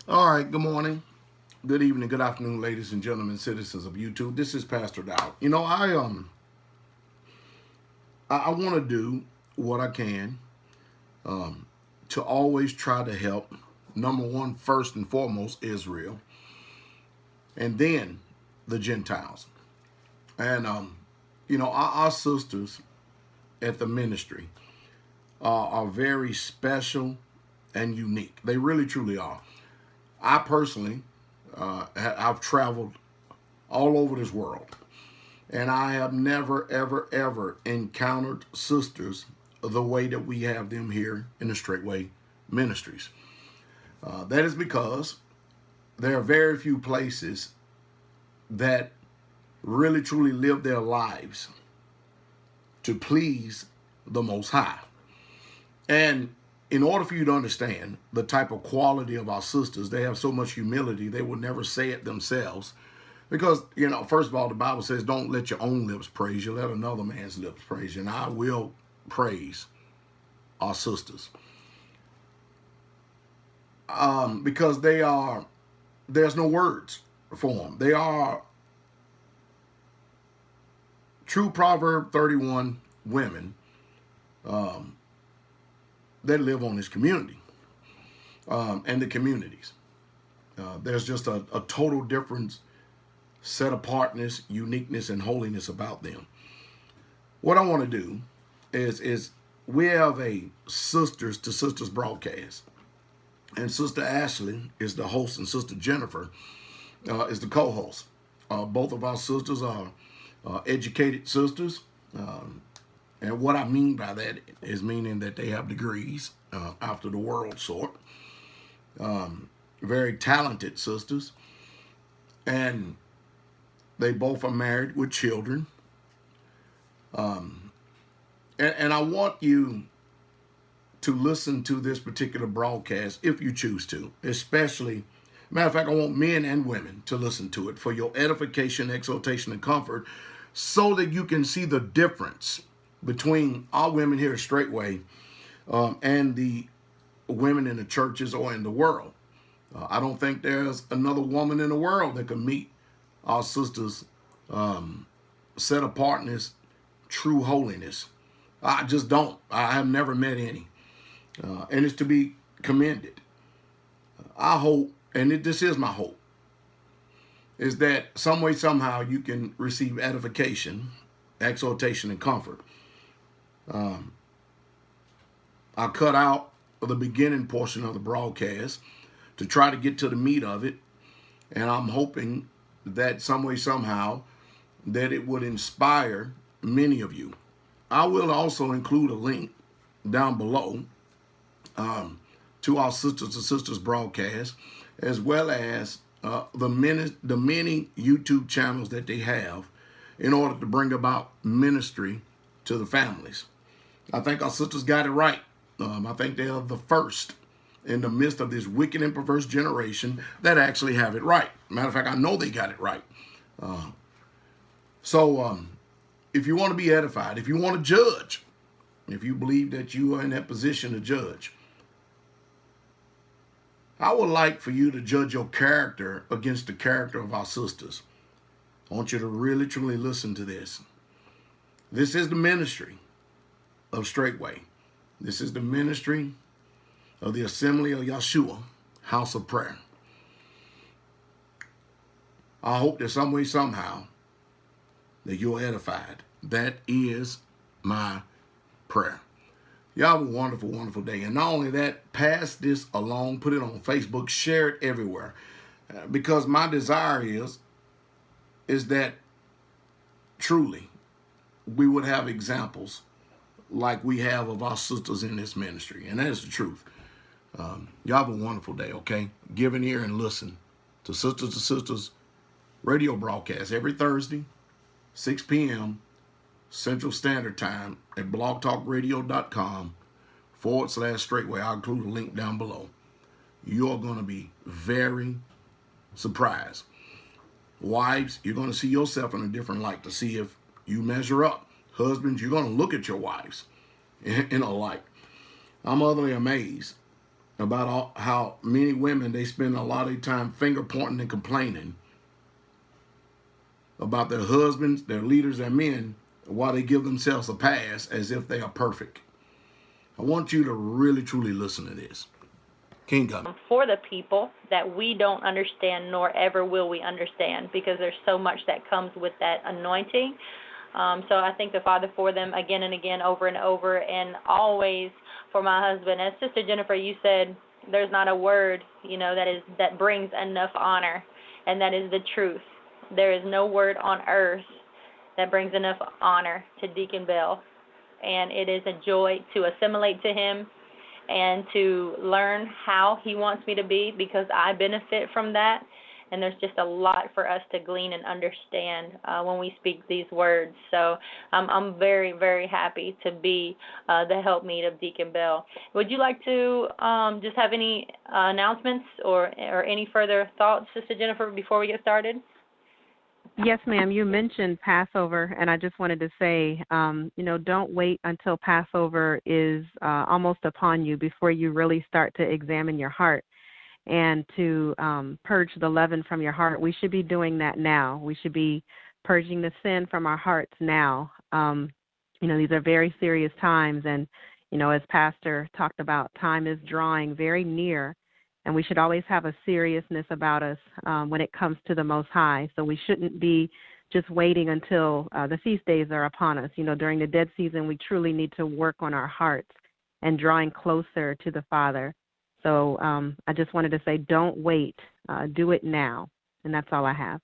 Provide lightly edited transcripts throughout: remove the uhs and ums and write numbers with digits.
All right, good morning, good evening, good afternoon, ladies and gentlemen, citizens of YouTube. This is Pastor Dowell. I want to do what I can um, to always try to help. Number one, first and foremost, Israel, and then the Gentiles. And our sisters at the ministry are very special and unique. They really, truly are. I personally, I've traveled all over this world. And I have never, ever, ever encountered sisters the way that we have them here in the Straightway Ministries. That is because there are very few places that really, truly live their lives to please the Most High. And in order for you to understand the type of quality of our sisters, they have so much humility, they will never say it themselves. Because, first of all, the Bible says, don't let your own lips praise you, let another man's lips praise you. And I will praise our sisters. Because there's no words for them. They are true Proverb 31 women that live on this community and the communities. There's just a total difference, set apartness, uniqueness, and holiness about them. What I want to do is we have a sisters to sisters broadcast, and Sister Ashley is the host, and Sister Jennifer is the co-host. Both of our sisters are educated sisters, and what I mean by that is meaning that they have degrees after the world sort. Very talented sisters, and they both are married with children. And I want you to listen to this particular broadcast if you choose to. Especially, matter of fact, I want men and women to listen to it for your edification, exhortation, and comfort, so that you can see the difference between our women here at Straightway and the women in the churches or in the world. I don't think there's another woman in the world that can meet our sisters' set apartness, true holiness. I just don't. I have never met any. And it's to be commended. I hope, and this is my hope, is that some way, somehow you can receive edification, exhortation, and comfort. I cut out the beginning portion of the broadcast to try to get to the meat of it. And I'm hoping that some way, somehow, that it would inspire many of you. I will also include a link down below to our Sisters to Sisters broadcast, as well as the many YouTube channels that they have in order to bring about ministry to the families. I think our sisters got it right. I think they are the first in the midst of this wicked and perverse generation that actually have it right. Matter of fact, I know they got it right. So if you want to be edified, if you want to judge, if you believe that you are in that position to judge, I would like for you to judge your character against the character of our sisters. I want you to really, truly listen to this. This is the ministry of Straightway. This is the ministry of the Assembly of Yeshua, House of Prayer. I hope that some way, somehow, that you're edified. That is my prayer. Y'all have a wonderful, wonderful day. And not only that, pass this along, put it on Facebook, share it everywhere. Because my desire is that truly we would have examples like we have of our sisters in this ministry. And that is the truth. Y'all have a wonderful day, okay? Give an ear and listen to Sisters radio broadcast every Thursday, 6 p.m. Central Standard Time at blogtalkradio.com/straightway. I'll include a link down below. You're going to be very surprised. Wives, you're going to see yourself in a different light to see if you measure up. Husbands, you're going to look at your wives in a light. I'm utterly amazed about how many women, they spend a lot of time finger pointing and complaining about their husbands, their leaders, their men, while they give themselves a pass as if they are perfect. I want you to really, truly listen to this. King Gunner. For the people that we don't understand, nor ever will we understand, because there's so much that comes with that anointing. So I thank the Father for them again and again, over and over, and always for my husband. As Sister Jennifer, you said, there's not a word, that brings enough honor, and that is the truth. There is no word on earth that brings enough honor to Deacon Bell, and it is a joy to assimilate to him and to learn how he wants me to be, because I benefit from that. And there's just a lot for us to glean and understand when we speak these words. So I'm very, very happy to be the helpmeet of Deacon Bell. Would you like to just have any announcements or any further thoughts, Sister Jennifer, before we get started? Yes, ma'am. You mentioned Passover, and I just wanted to say, don't wait until Passover is almost upon you before you really start to examine your heart and to purge the leaven from your heart. We should be doing that now. We should be purging the sin from our hearts now. These are very serious times, and, as Pastor talked about, time is drawing very near. And we should always have a seriousness about us when it comes to the Most High. So we shouldn't be just waiting until the feast days are upon us. During the dead season, we truly need to work on our hearts and drawing closer to the Father. So I just wanted to say, don't wait. Do it now. And that's all I have.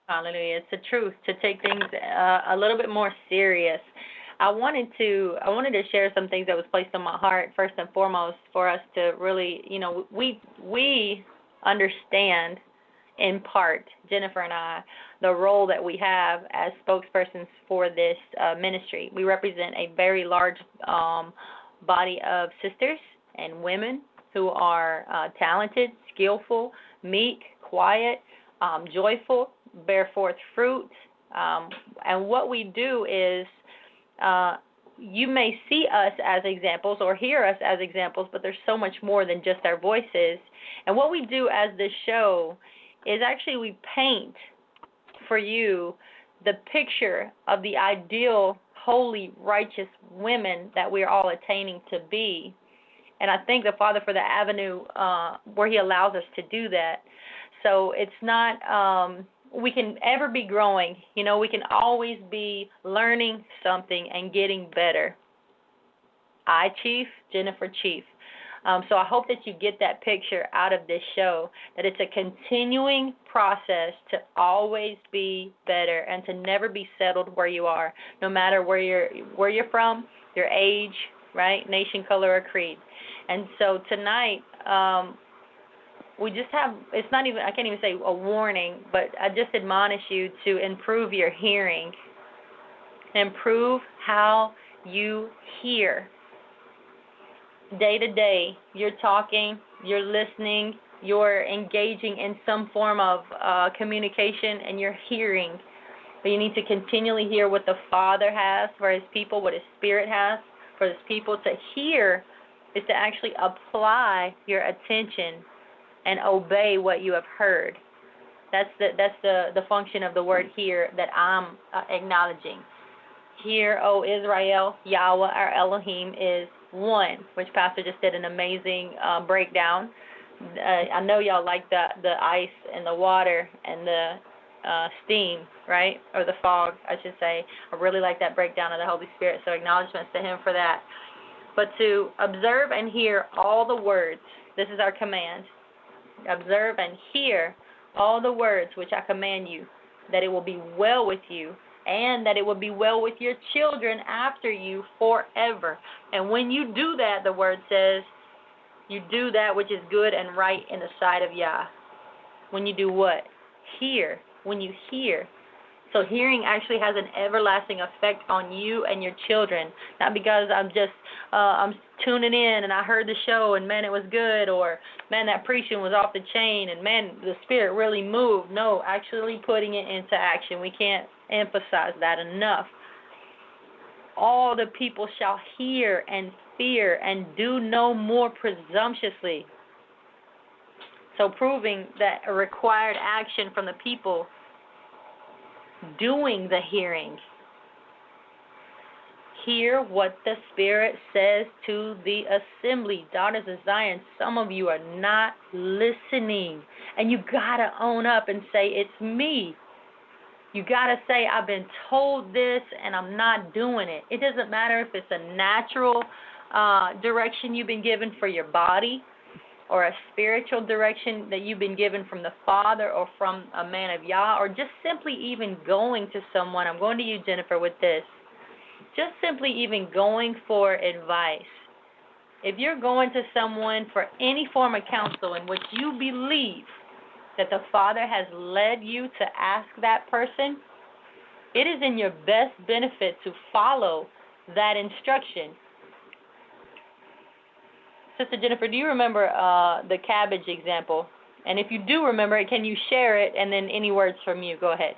Hallelujah. It's the truth, to take things a little bit more serious. I wanted to share some things that was placed on my heart, first and foremost, for us to really, we understand in part, Jennifer and I, the role that we have as spokespersons for this ministry. We represent a very large body of sisters and women who are talented, skillful, meek, quiet, joyful, bear forth fruit. And what we do is, you may see us as examples or hear us as examples, but there's so much more than just our voices. And what we do as this show is actually we paint for you the picture of the ideal, holy, righteous women that we're all attaining to be. And I thank the Father for the avenue where he allows us to do that. So it's not... we can ever be growing. We can always be learning something and getting better. I, Chief, Jennifer, Chief. So I hope that you get that picture out of this show, that it's a continuing process to always be better and to never be settled where you are, no matter where you're from, your age, right, nation, color, or creed. And so tonight, we just have, it's not even, I can't even say a warning, but I just admonish you to improve your hearing. Improve how you hear. Day to day, you're talking, you're listening, you're engaging in some form of communication, and you're hearing. But you need to continually hear what the Father has for his people, what his Spirit has for his people. To hear is to actually apply your attention and obey what you have heard. That's the function of the word hear that I'm acknowledging. Hear, O Israel, Yahweh, our Elohim, is one, which Pastor just did an amazing breakdown. I know y'all like the ice and the water and the steam, right? Or the fog, I should say. I really like that breakdown of the Holy Spirit, so acknowledgments to him for that. But to observe and hear all the words, this is our command. Observe and hear all the words which I command you, that it will be well with you, and that it will be well with your children after you forever. And when you do that, the word says, you do that which is good and right in the sight of Yah. When you do what? Hear. When you hear. So hearing actually has an everlasting effect on you and your children. Not because I'm tuning in and I heard the show and man, it was good, or man, that preaching was off the chain and man, the Spirit really moved. No, actually putting it into action. We can't emphasize that enough. all the people shall hear and fear and do no more presumptuously. So proving that a required action from the people doing the hearing. Hear what the Spirit says to the assembly. Daughters of Zion, some of you are not listening. And you got to own up and say, it's me. You got to say, I've been told this and I'm not doing it. It doesn't matter if it's a natural direction you've been given for your body or a spiritual direction that you've been given from the Father or from a man of Yah, or just simply even going to someone. I'm going to you, Jennifer, with this. Just simply even going for advice. If you're going to someone for any form of counsel in which you believe that the Father has led you to ask that person, it is in your best benefit to follow that instruction. Sister Jennifer, do you remember the cabbage example? And if you do remember it, can you share it? And then any words from you. Go ahead.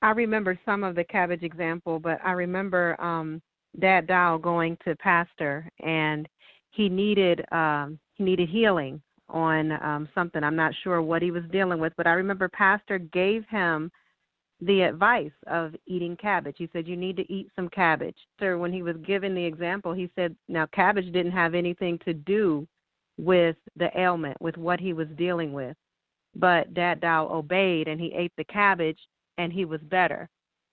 I remember some of the cabbage example, but I remember Dad Dowell going to Pastor, and he needed healing on something. I'm not sure what he was dealing with, but I remember Pastor gave him the advice of eating cabbage. He said, you need to eat some cabbage. So when he was given the example, he said, now cabbage didn't have anything to do with the ailment, with what he was dealing with. But Dad Dowell obeyed, and he ate the cabbage, and he was better.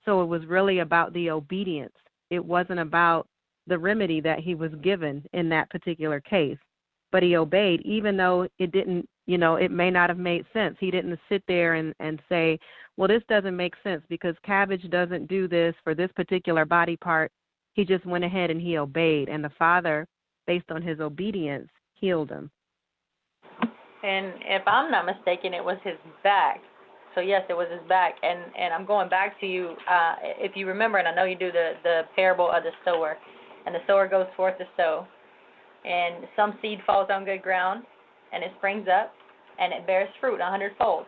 So it was really about the obedience. It wasn't about the remedy that he was given in that particular case. But he obeyed, even though it didn't, it may not have made sense. He didn't sit there and say, well, this doesn't make sense because cabbage doesn't do this for this particular body part. He just went ahead and he obeyed. And the Father, based on his obedience, healed him. And if I'm not mistaken, it was his back. So, yes, it was his back. And I'm going back to you. If you remember, and I know you do, the parable of the sower. And the sower goes forth to sow. And some seed falls on good ground, and it springs up, and it bears fruit 100-fold.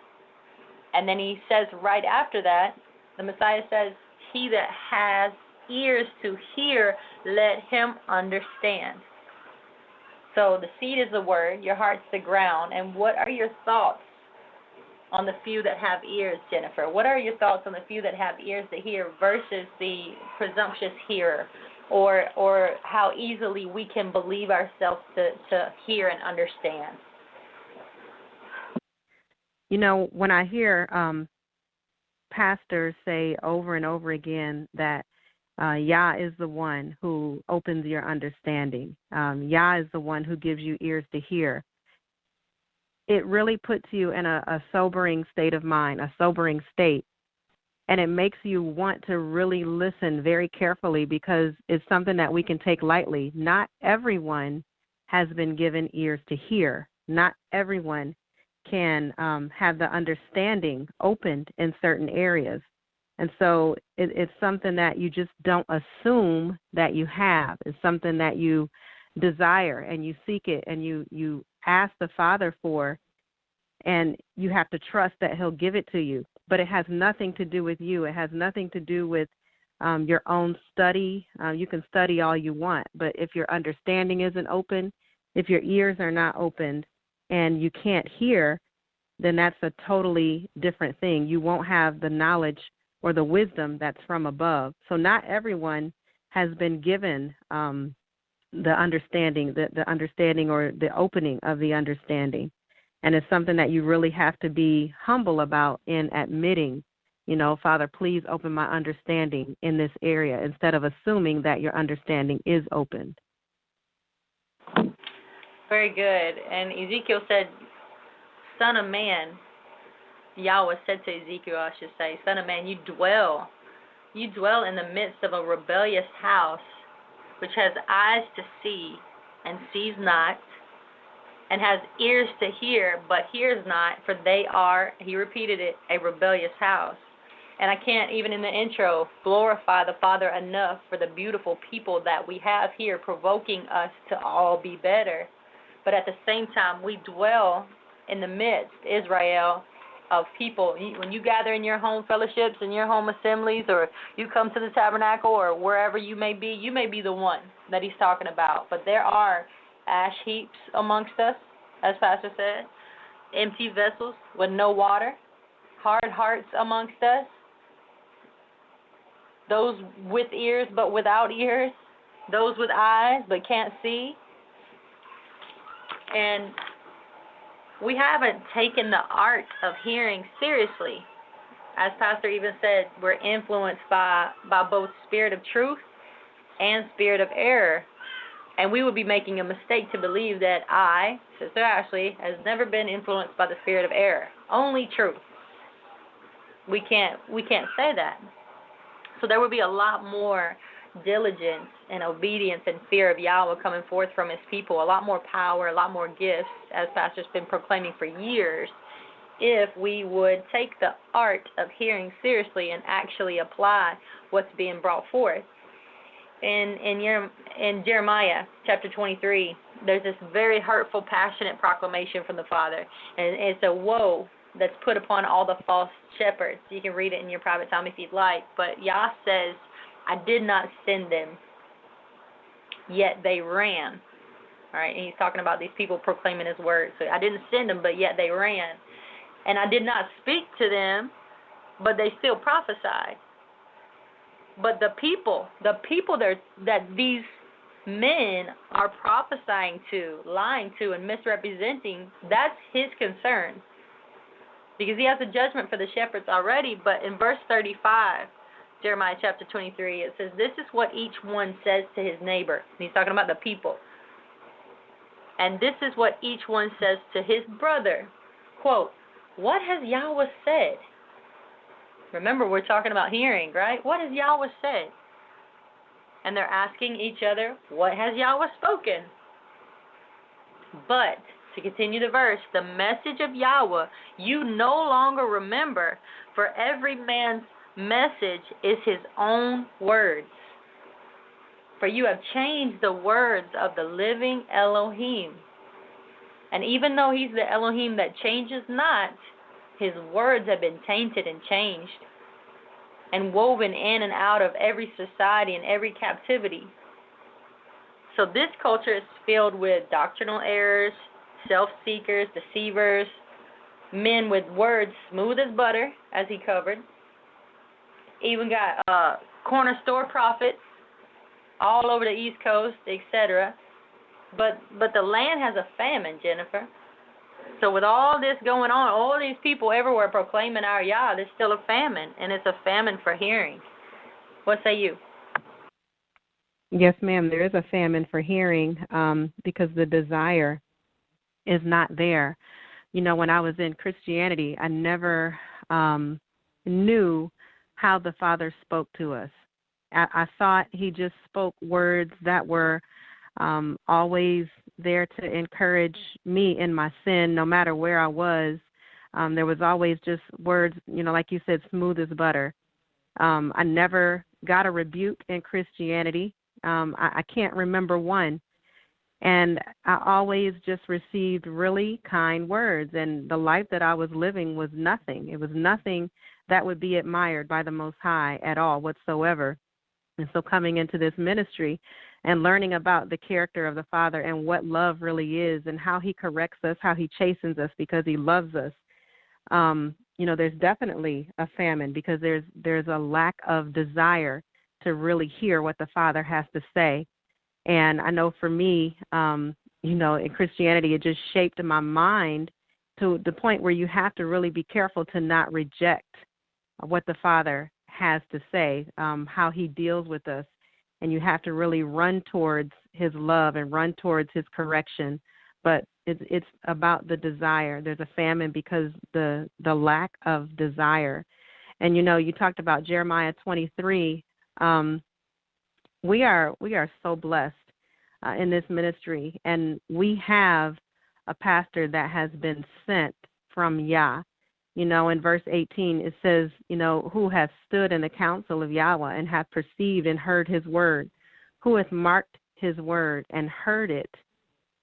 And then he says right after that, the Messiah says, he that has ears to hear, let him understand. So the seed is the word, your heart's the ground. And what are your thoughts on the few that have ears, Jennifer? What are your thoughts on the few that have ears to hear versus the presumptuous hearer? Or how easily we can believe ourselves to hear and understand? When I hear pastors say over and over again that Yah is the one who opens your understanding, Yah is the one who gives you ears to hear, it really puts you in a sobering state of mind, a sobering state. And it makes you want to really listen very carefully because it's something that we can take lightly. Not everyone has been given ears to hear. Not everyone can have the understanding opened in certain areas. And so it's something that you just don't assume that you have. It's something that you desire and you seek it and you ask the Father for, and you have to trust that he'll give it to you. But it has nothing to do with you. It has nothing to do with your own study. You can study all you want, but if your understanding isn't open, if your ears are not opened and you can't hear, then that's a totally different thing. You won't have the knowledge or the wisdom that's from above. So not everyone has been given the understanding or the opening of the understanding. And it's something that you really have to be humble about in admitting, Father, please open my understanding in this area, instead of assuming that your understanding is opened. Very good. And Ezekiel said, Son of man, Yahweh said to Ezekiel, I should say, Son of man, you dwell in the midst of a rebellious house, which has eyes to see and sees not, and has ears to hear, but hears not, for they are, he repeated it, a rebellious house. And I can't, even in the intro, glorify the Father enough for the beautiful people that we have here, provoking us to all be better. But at the same time, we dwell in the midst, Israel, of people. When you gather in your home fellowships and your home assemblies, or you come to the tabernacle or wherever you may be the one that he's talking about. But there are ash heaps amongst us, as Pastor said, empty vessels with no water, hard hearts amongst us, those with ears but without ears, those with eyes but can't see. And we haven't taken the art of hearing seriously. As Pastor even said, we're influenced by both spirit of truth and spirit of error. And we would be making a mistake to believe that I, Sister Ashley, has never been influenced by the spirit of error. Only truth. We can't say that. So there would be a lot more diligence and obedience and fear of Yahweh coming forth from his people, a lot more power, a lot more gifts, as Pastor's been proclaiming for years, if we would take the art of hearing seriously and actually apply what's being brought forth. In Jeremiah chapter 23, there's this very hurtful, passionate proclamation from the Father, and it's a woe that's put upon all the false shepherds. You can read it in your private time if you'd like, but Yah says, I did not send them, yet they ran. All right, and he's talking about these people proclaiming his word. So I didn't send them, but yet they ran. And I did not speak to them, but they still prophesied. But the people that these men are prophesying to, lying to, and misrepresenting, that's his concern. Because he has a judgment for the shepherds already, but in verse 35, Jeremiah chapter 23, it says, this is what each one says to his neighbor. And he's talking about the people. And this is what each one says to his brother. Quote, what has Yahweh said? Remember, we're talking about hearing, right? What has Yahweh said? And they're asking each other, what has Yahweh spoken? But, to continue the verse, the message of Yahweh you no longer remember, for every man's message is his own words. For you have changed the words of the living Elohim. And even though he's the Elohim that changes not, his words have been tainted and changed and woven in and out of every society and every captivity. So this culture is filled with doctrinal errors, self-seekers, deceivers, men with words smooth as butter, as he covered. Even got corner store prophets all over the East Coast, etc. But the land has a famine, Jennifer. So with all this going on, all these people everywhere proclaiming our Yah, there's still a famine, and it's a famine for hearing. What say you? Yes, ma'am, there is a famine for hearing because the desire is not there. You know, when I was in Christianity, I never knew how the Father spoke to us. I thought he just spoke words that were always there to encourage me in my sin, no matter where I was. There was always just words, you know, like you said, smooth as butter. I never got a rebuke in Christianity. I can't remember one. And I always just received really kind words, and the life that I was living was nothing. It was nothing that would be admired by the Most High at all whatsoever. And so coming into this ministry and learning about the character of the Father and what love really is and how he corrects us, how he chastens us because he loves us, you know, there's definitely a famine because there's a lack of desire to really hear what the Father has to say. And I know for me, you know, in Christianity, it just shaped my mind to the point where you have to really be careful to not reject what the Father has to say, how he deals with us. And you have to really run towards his love and run towards his correction. But it's about the desire. There's a famine because the lack of desire. And, you know, you talked about Jeremiah 23. We are so blessed in this ministry, and we have a pastor that has been sent from Yah. You know, in verse 18, it says, you know, who has stood in the counsel of Yahweh and hath perceived and heard his word, who hath marked his word and heard it.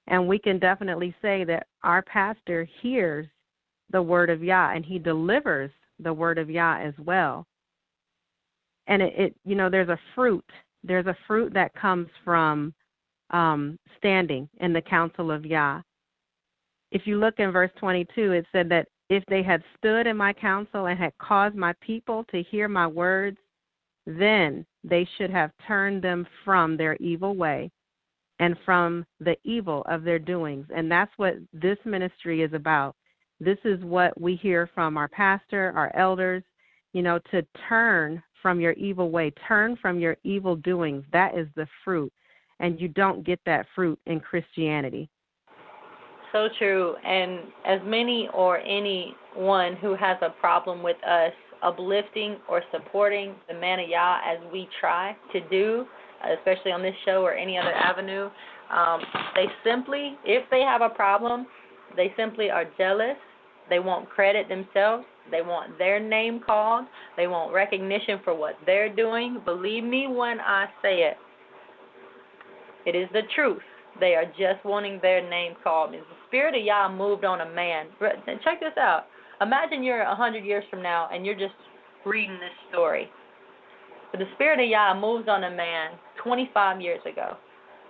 And we can definitely say that our pastor hears the word of Yah, and he delivers the word of Yah as well. And it there's a fruit. There's a fruit that comes from standing in the counsel of Yah. If you look in verse 22, it said that if they had stood in my counsel and had caused my people to hear my words, then they should have turned them from their evil way and from the evil of their doings. And that's what this ministry is about. This is what we hear from our pastor, our elders, to turn from your evil way, turn from your evil doings. That is the fruit. And you don't get that fruit in Christianity. So true. And as many or anyone who has a problem with us uplifting or supporting the man of Yah as we try to do, especially on this show or any other avenue, they simply, if they have a problem, they simply are jealous. They want credit themselves. They want their name called. They want recognition for what they're doing. Believe me when I say it. It is the truth. They are just wanting their name called. The Spirit of Yah moved on a man. Check this out. Imagine you're 100 years from now and you're just reading this story. But the Spirit of Yah moves on a man 25 years ago,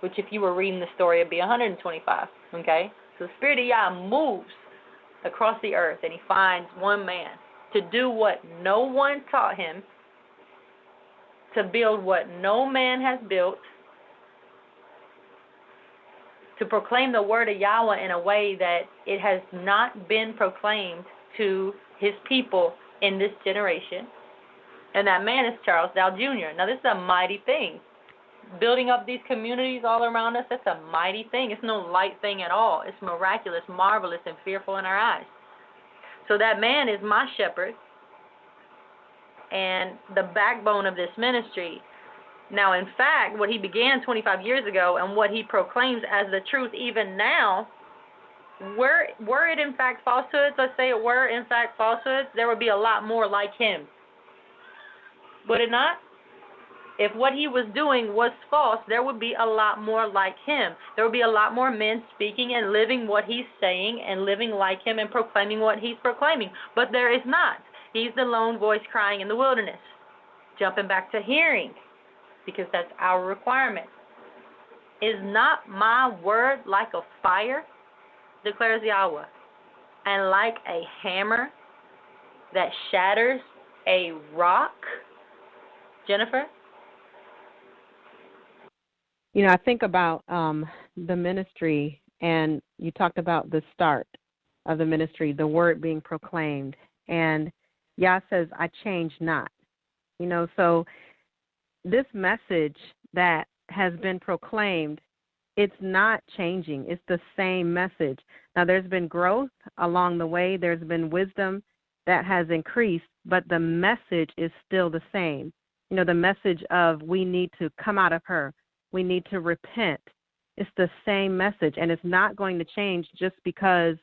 which if you were reading the story, it would be 125, okay? So the Spirit of Yah moves across the earth, and he finds one man to do what no one taught him, to build what no man has built, to proclaim the word of Yahweh in a way that it has not been proclaimed to his people in this generation. And that man is Charles Dowell Jr. Now, this is a mighty thing. Building up these communities all around us, that's a mighty thing. It's no light thing at all. It's miraculous, marvelous, and fearful in our eyes. So that man is my shepherd and the backbone of this ministry. Now, in fact, what he began 25 years ago and what he proclaims as the truth even now, were it in fact falsehoods, let's say it were in fact falsehoods, there would be a lot more like him. Would it not? If what he was doing was false, there would be a lot more like him. There would be a lot more men speaking and living what he's saying and living like him and proclaiming what he's proclaiming. But there is not. He's the lone voice crying in the wilderness. Jumping back to hearing, because that's our requirement. Is not my word like a fire, declares Yahweh, and like a hammer that shatters a rock? Jennifer? I think about the ministry, and you talked about the start of the ministry, the word being proclaimed. And Yah says, I change not. So this message that has been proclaimed, it's not changing. It's the same message. Now, there's been growth along the way. There's been wisdom that has increased, but the message is still the same. The message of we need to come out of her. We need to repent. It's the same message, and it's not going to change just because,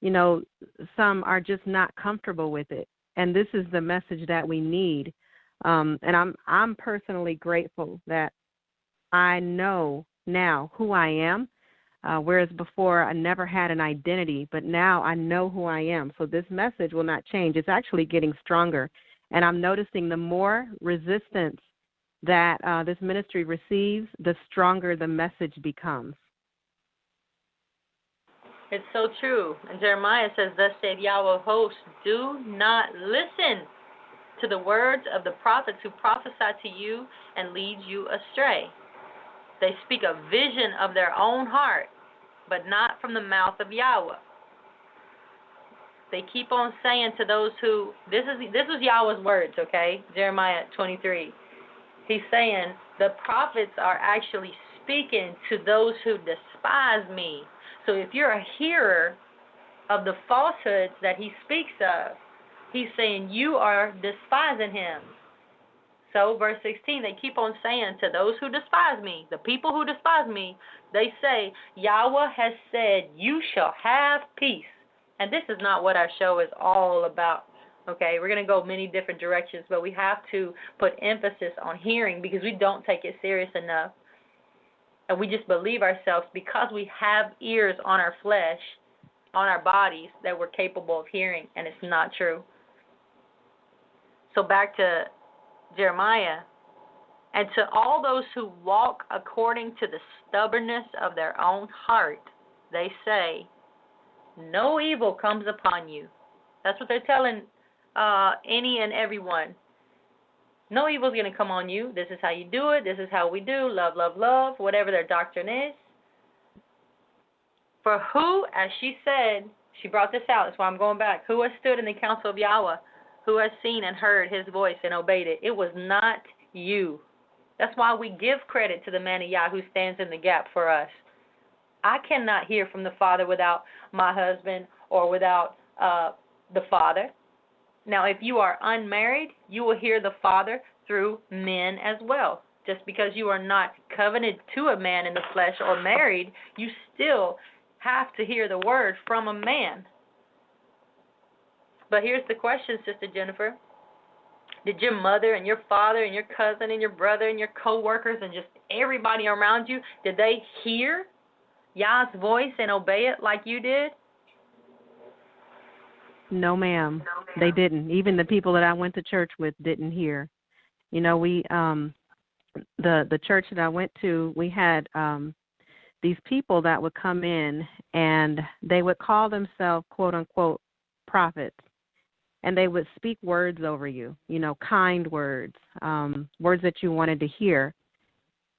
some are just not comfortable with it. And this is the message that we need. And I'm personally grateful that I know now who I am, whereas before I never had an identity, but now I know who I am. So this message will not change. It's actually getting stronger. And I'm noticing the more resistance that this ministry receives, the stronger the message becomes. It's so true. And Jeremiah says, thus said Yahweh of hosts, do not listen to the words of the prophets who prophesy to you and lead you astray. They speak a vision of their own heart, but not from the mouth of Yahweh. They keep on saying to those who, this is Yahweh's words, okay? Jeremiah 23. He's saying the prophets are actually speaking to those who despise me. So if you're a hearer of the falsehoods that he speaks of, he's saying you are despising him. So verse 16, they keep on saying to those who despise me, the people who despise me, they say, Yahweh has said, you shall have peace. And this is not what our show is all about. Okay, we're going to go many different directions, but we have to put emphasis on hearing because we don't take it serious enough. And we just believe ourselves because we have ears on our flesh on our bodies that we're capable of hearing, and it's not true. So back to Jeremiah. And to all those who walk according to the stubbornness of their own heart, they say, no evil comes upon you. That's what they're telling any and everyone. No evil's going to come on you. This is how you do it. This is how we do. Love, love, love, whatever their doctrine is. For who, as she said, she brought this out, that's why I'm going back. Who has stood in the counsel of Yahweh? Who has seen and heard his voice and obeyed it? It was not you. That's why we give credit to the man of Yah who stands in the gap for us. I cannot hear from the Father without my husband or without the Father. Now, if you are unmarried, you will hear the Father through men as well. Just because you are not covenanted to a man in the flesh or married, you still have to hear the word from a man. But here's the question, Sister Jennifer. Did your mother and your father and your cousin and your brother and your co-workers and just everybody around you, did they hear Yah's voice and obey it like you did? No, ma'am. They didn't. Even the people that I went to church with didn't hear. You know, we the church that I went to, we had these people that would come in and they would call themselves, quote unquote, prophets. And they would speak words over you, you know, kind words, words that you wanted to hear.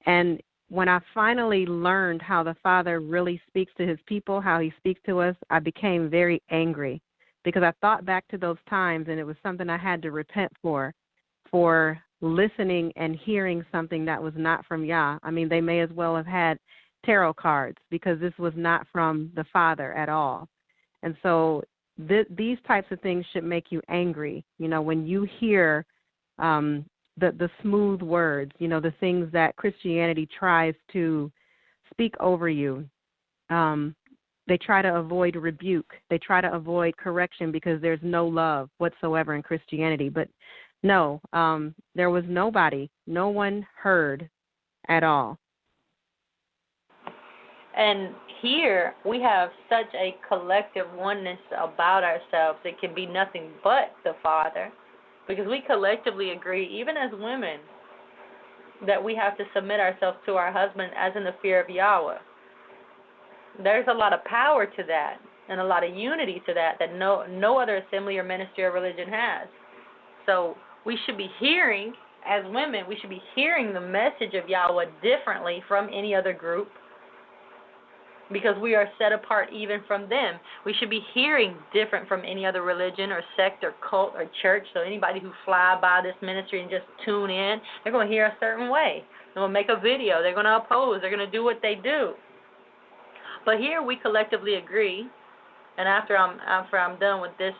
And when I finally learned how the Father really speaks to his people, how he speaks to us, I became very angry because I thought back to those times and it was something I had to repent for listening and hearing something that was not from Yah. I mean, they may as well have had tarot cards because this was not from the Father at all. And so these types of things should make you angry. You know, when you hear the smooth words, you know, the things that Christianity tries to speak over you, they try to avoid rebuke. They try to avoid correction because there's no love whatsoever in Christianity. But no, there was nobody. No one heard at all. And here we have such a collective oneness about ourselves. It can be nothing but the Father, because we collectively agree, even as women, that we have to submit ourselves to our husband as in the fear of Yahweh. There's a lot of power to that and a lot of unity to that no other assembly or ministry or religion has. So we should be hearing, as women, we should be hearing the message of Yahweh differently from any other group, because we are set apart even from them. We should be hearing different from any other religion or sect or cult or church. So anybody who fly by this ministry and just tune in, they're going to hear a certain way. They're going to make a video. They're going to oppose. They're going to do what they do. But here we collectively agree, and after I'm done with this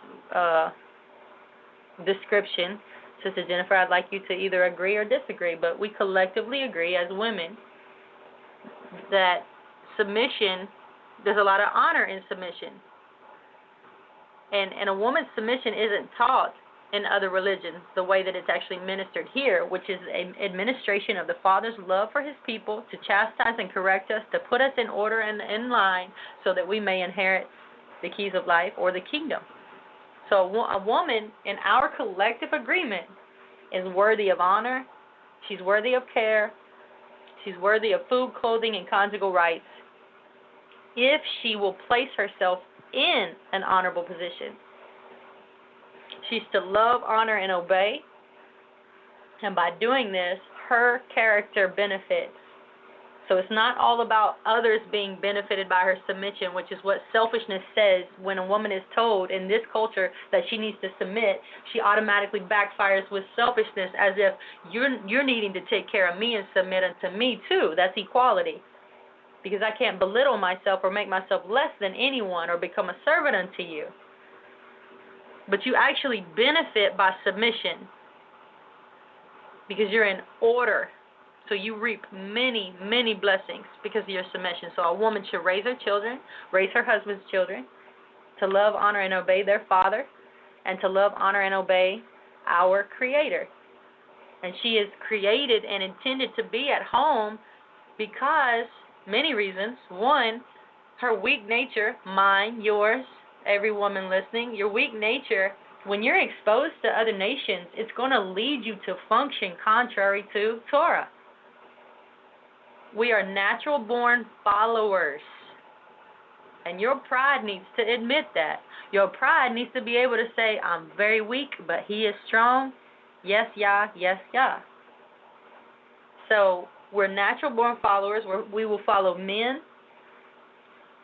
description, Sister Jennifer, I'd like you to either agree or disagree, but we collectively agree as women that submission, there's a lot of honor in submission. And a woman's submission isn't taught in other religions the way that it's actually ministered here, which is an administration of the Father's love for his people to chastise and correct us, to put us in order and in line so that we may inherit the keys of life or the kingdom. So a woman, in our collective agreement, is worthy of honor. She's worthy of care. She's worthy of food, clothing, and conjugal rights if she will place herself in an honorable position. She's to love, honor, and obey. And by doing this, her character benefits. So it's not all about others being benefited by her submission, which is what selfishness says. When a woman is told in this culture that she needs to submit, she automatically backfires with selfishness, as if you're needing to take care of me and submit unto me too. That's equality. Because I can't belittle myself or make myself less than anyone or become a servant unto you. But you actually benefit by submission because you're in order. So you reap many, many blessings because of your submission. So a woman should raise her children, raise her husband's children, to love, honor, and obey their father, and to love, honor, and obey our Creator. And she is created and intended to be at home because many reasons. One, her weak nature, mine, yours, every woman listening, your weak nature, when you're exposed to other nations, it's going to lead you to function contrary to Torah. We are natural-born followers. And your pride needs to admit that. Your pride needs to be able to say, I'm very weak, but he is strong. Yes, Yah, yes, Yah. So we're natural-born followers. We will follow men.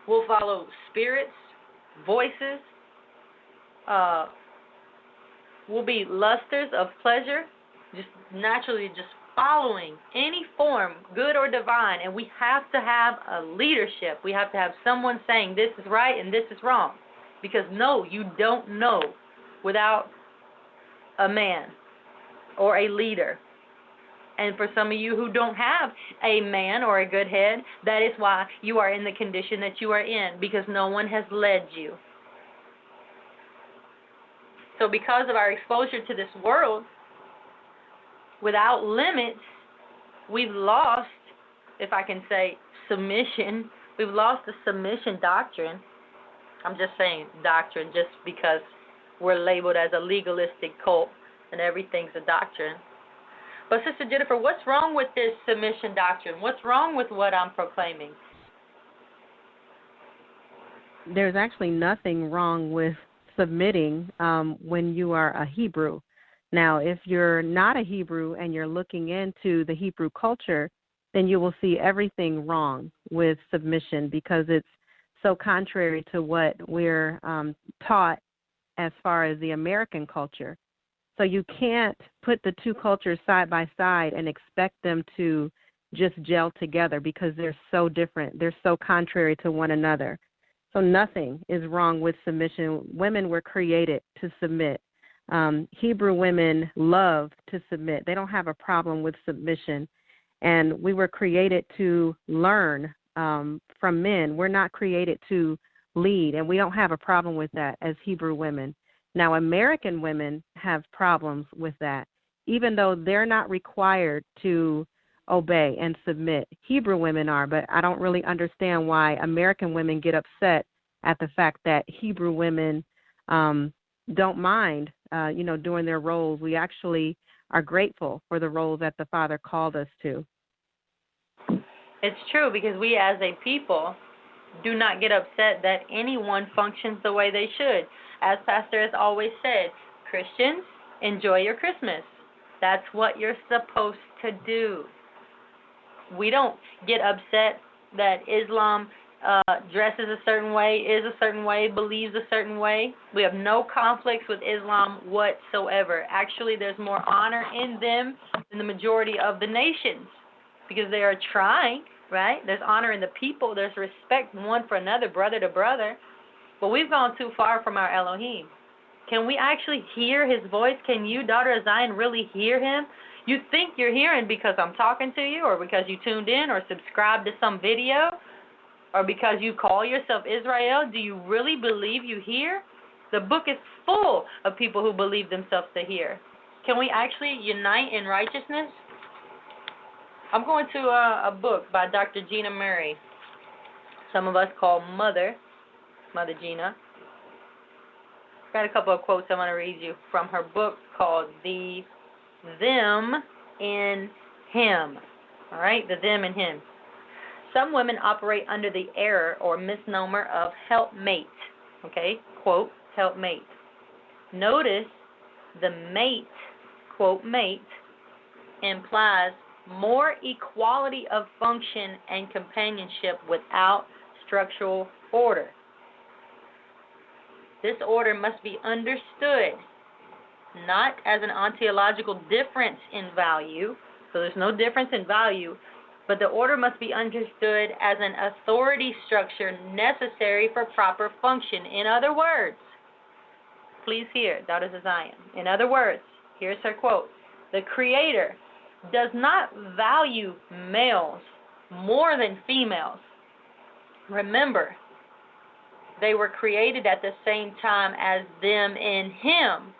We'll follow spirits, voices. We'll be lusters of pleasure, just naturally just following any form, good or divine. And we have to have a leadership. We have to have someone saying this is right and this is wrong. Because no, you don't know without a man or a leader. And for some of you who don't have a man or a good head, that is why you are in the condition that you are in, because no one has led you. So because of our exposure to this world, without limits, we've lost, if I can say, submission. We've lost the submission doctrine. I'm just saying doctrine just because we're labeled as a legalistic cult and everything's a doctrine. But Sister Jennifer, what's wrong with this submission doctrine? What's wrong with what I'm proclaiming? There's actually nothing wrong with submitting when you are a Hebrew. Now, if you're not a Hebrew and you're looking into the Hebrew culture, then you will see everything wrong with submission because it's so contrary to what we're taught as far as the American culture. So you can't put the two cultures side by side and expect them to just gel together because they're so different. They're so contrary to one another. So nothing is wrong with submission. Women were created to submit. Hebrew women love to submit. They don't have a problem with submission. And we were created to learn from men. We're not created to lead, and we don't have a problem with that as Hebrew women. Now, American women have problems with that, even though they're not required to obey and submit. Hebrew women are, but I don't really understand why American women get upset at the fact that Hebrew women don't mind, doing their roles. We actually are grateful for the roles that the Father called us to. It's true, because we as a people do not get upset that anyone functions the way they should. As Pastor has always said, Christians, enjoy your Christmas. That's what you're supposed to do. We don't get upset that Islam dresses a certain way, is a certain way, believes a certain way. We have no conflicts with Islam whatsoever. Actually, there's more honor in them than the majority of the nations because they are trying, right? There's honor in the people. There's respect one for another, brother to brother. But we've gone too far from our Elohim. Can we actually hear his voice? Can you, daughter of Zion, really hear him? You think you're hearing because I'm talking to you, or because you tuned in or subscribed to some video, or because you call yourself Israel. Do you really believe you hear? The book is full of people who believe themselves to hear. Can we actually unite in righteousness? I'm going to a book by Dr. Gina Murray. Some of us call Mother Gina. I've got a couple of quotes I want to read you from her book called The Them in Him. All right, the them in him. Some women operate under the error or misnomer of helpmate. Okay, quote, helpmate. Notice the mate, quote, mate, implies more equality of function and companionship without structural order. This order must be understood not as an ontological difference in value, so there's no difference in value, but the order must be understood as an authority structure necessary for proper function. In other words, please hear, daughters of Zion. In other words, here's her quote: the Creator does not value males more than females. Remember, they were created at the same time as them in Him,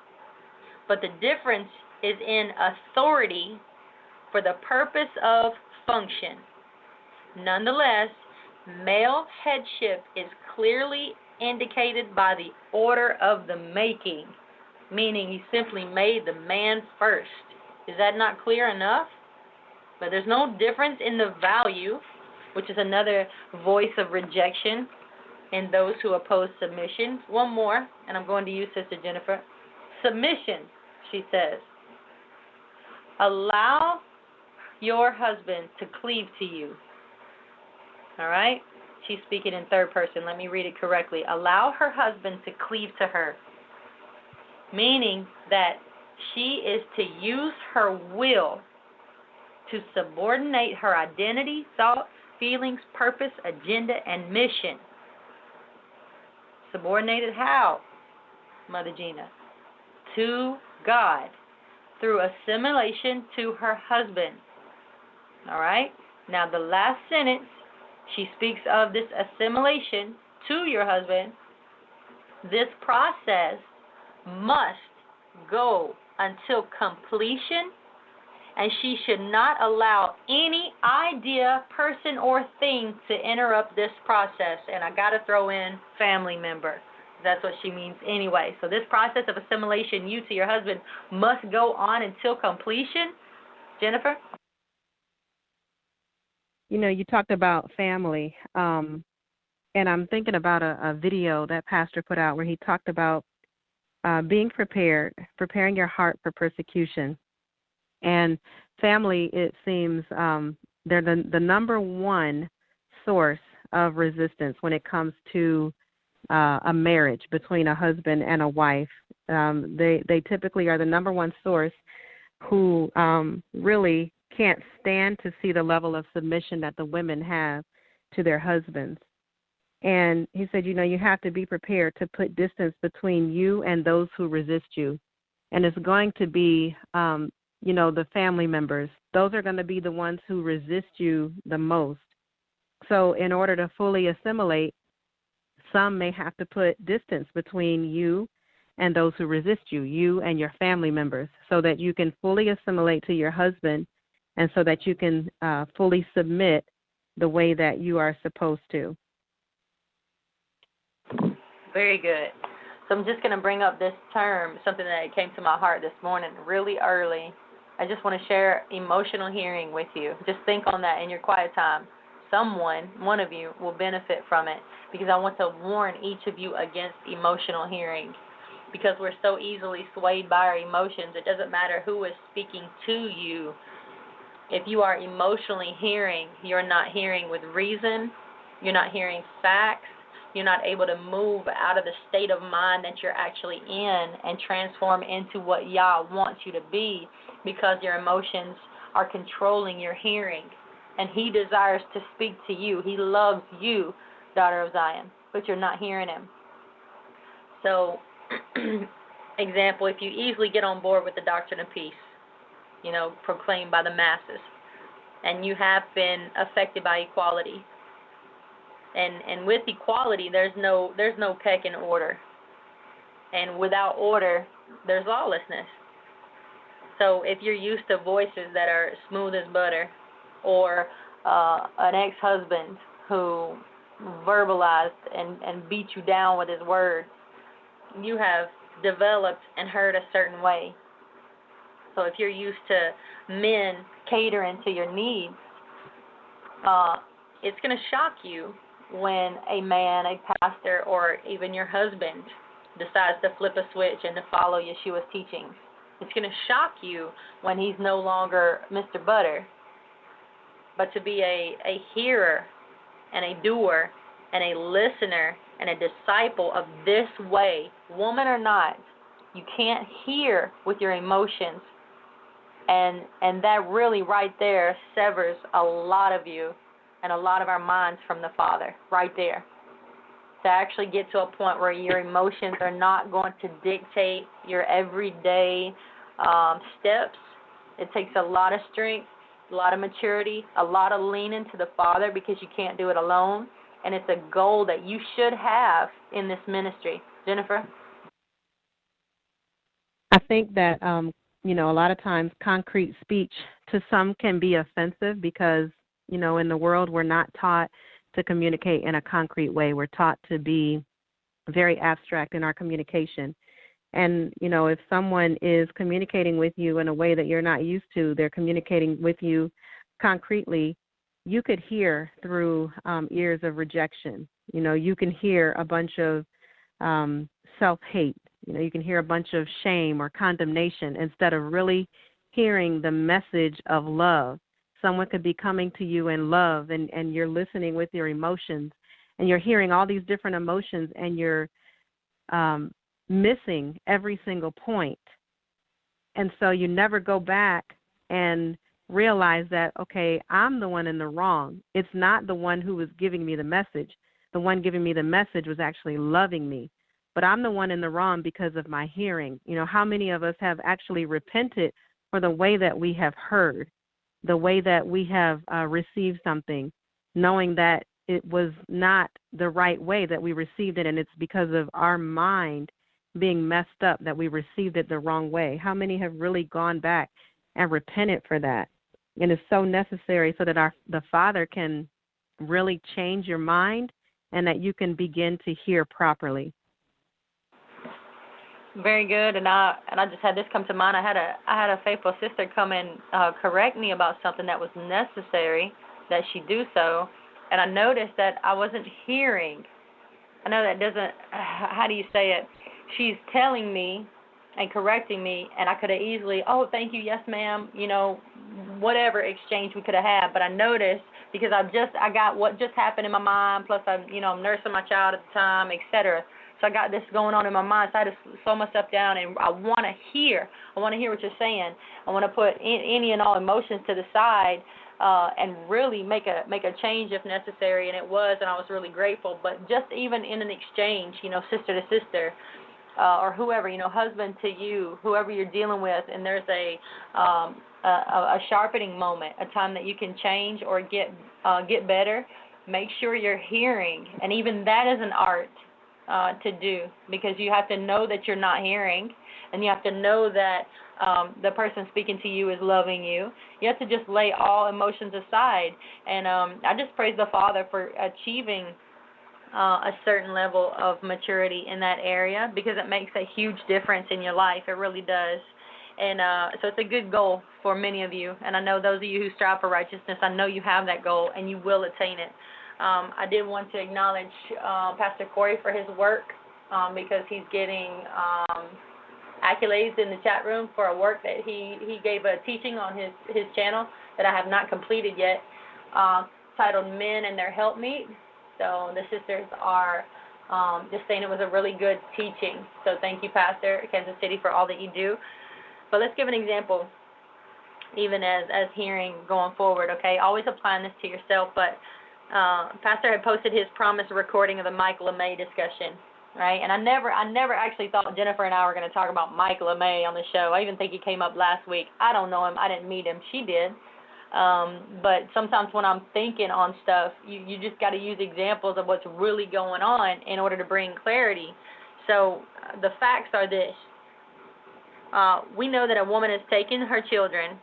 but the difference is in authority for the purpose of function. Nonetheless, Male headship is clearly indicated by the order of the making, meaning he simply made the man first. Is that not clear enough? But there's no difference in the value, which is another voice of rejection in those who oppose submission. One more, and I'm going to you, Sister Jennifer. Submission, she says. Allow your husband to cleave to you. All right? She's speaking in third person. Let me read it correctly. Allow her husband to cleave to her, meaning that she is to use her will to subordinate her identity, thoughts, feelings, purpose, agenda, and mission. Subordinated how, Mother Gina? To God, through assimilation to her husband. All right? Now, the last sentence, she speaks of this assimilation to your husband. This process must go until completion, and she should not allow any idea, person, or thing to interrupt this process. And I got to throw in family member. That's what she means anyway. So this process of assimilation, you to your husband, must go on until completion. Jennifer? You know, you talked about family, and I'm thinking about a video that Pastor put out where he talked about being prepared, preparing your heart for persecution. And family, it seems, they're the number one source of resistance when it comes to a marriage between a husband and a wife. They typically are the number one source who really can't stand to see the level of submission that the women have to their husbands. And he said, you know, you have to be prepared to put distance between you and those who resist you. And it's going to be, you know, the family members. Those are going to be the ones who resist you the most. So in order to fully assimilate, some may have to put distance between you and those who resist you, you and your family members, so that you can fully assimilate to your husband and so that you can fully submit the way that you are supposed to. Very good. So I'm just going to bring up this term, something that came to my heart this morning really early. I just want to share emotional hearing with you. Just think on that in your quiet time. Someone, one of you, will benefit from it, because I want to warn each of you against emotional hearing, because we're so easily swayed by our emotions. It doesn't matter who is speaking to you. If you are emotionally hearing, you're not hearing with reason. You're not hearing facts. You're not able to move out of the state of mind that you're actually in and transform into what Yah wants you to be, because your emotions are controlling your hearing. And He desires to speak to you. He loves you, daughter of Zion, but you're not hearing Him. So, example, if you easily get on board with the doctrine of peace, you know, proclaimed by the masses, and you have been affected by equality, and with equality, there's no pecking order, and without order, there's lawlessness. So if you're used to voices that are smooth as butter, or an ex-husband who verbalized and beat you down with his words, you have developed and heard a certain way. So if you're used to men catering to your needs, it's going to shock you when a man, a pastor, or even your husband decides to flip a switch and to follow Yeshua's teachings. It's going to shock you when he's no longer Mr. Butter, but to be a hearer and a doer and a listener and a disciple of this way, woman or not. You can't hear with your emotions, and that really right there severs a lot of you and a lot of our minds from the Father, right there. To actually get to a point where your emotions are not going to dictate your everyday steps, it takes a lot of strength, a lot of maturity, a lot of leaning to the Father, because you can't do it alone. And it's a goal that you should have in this ministry. Jennifer? I think that, you know, a lot of times concrete speech to some can be offensive because, you know, in the world we're not taught to communicate in a concrete way. We're taught to be very abstract in our communication. And, if someone is communicating with you in a way that you're not used to, they're communicating with you concretely, you could hear through ears of rejection. You can hear a bunch of self-hate. You can hear a bunch of shame or condemnation instead of really hearing the message of love. Someone could be coming to you in love, and you're listening with your emotions, and you're hearing all these different emotions, and you're missing every single point. And so you never go back and realize that, okay, I'm the one in the wrong. It's not the one who was giving me the message. The one giving me the message was actually loving me. But I'm the one in the wrong because of my hearing. How many of us have actually repented for the way that we have heard, the way that we have received something, knowing that it was not the right way that we received it, and it's because of our mind being messed up that we received it the wrong way? How many have really gone back and repented for that? And it's so necessary so that the Father can really change your mind and that you can begin to hear properly. Very good, and I just had this come to mind. I had a faithful sister come and correct me about something that was necessary that she do so, and I noticed that I wasn't hearing. I know that doesn't. How do you say it? She's telling me and correcting me, and I could have easily, oh, thank you, yes, ma'am, whatever exchange we could have had. But I noticed because I got what just happened in my mind. Plus, I'm nursing my child at the time, etc. So I got this going on in my mind. So I had to slow myself down, and I want to hear. I want to hear what you're saying. I want to put any and all emotions to the side and really make a change if necessary. And it was, and I was really grateful. But just even in an exchange, sister to sister, or whoever, husband to you, whoever you're dealing with, and there's a sharpening moment, a time that you can change or get better. Make sure you're hearing, and even that is an art to do, because you have to know that you're not hearing, and you have to know that the person speaking to you is loving you. You have to just lay all emotions aside, and I just praise the Father for achieving a certain level of maturity in that area, because it makes a huge difference in your life. It really does. And so it's a good goal for many of you, and I know those of you who strive for righteousness, I know you have that goal, and you will attain it. I did want to acknowledge Pastor Corey for his work, because he's getting accolades in the chat room for a work that he gave a teaching on his channel that I have not completed yet, titled Men and Their Helpmeet. So the sisters are just saying it was a really good teaching. So thank you, Pastor Kansas City, for all that you do. But let's give an example, even as hearing going forward, okay? Always applying this to yourself, but Pastor had posted his promised recording of the Mike LeMay discussion, right? And I never actually thought Jennifer and I were going to talk about Mike LeMay on the show. I even think he came up last week. I don't know him. I didn't meet him. She did. But sometimes when I'm thinking on stuff, you just got to use examples of what's really going on in order to bring clarity. So the facts are this. We know that a woman has taken her children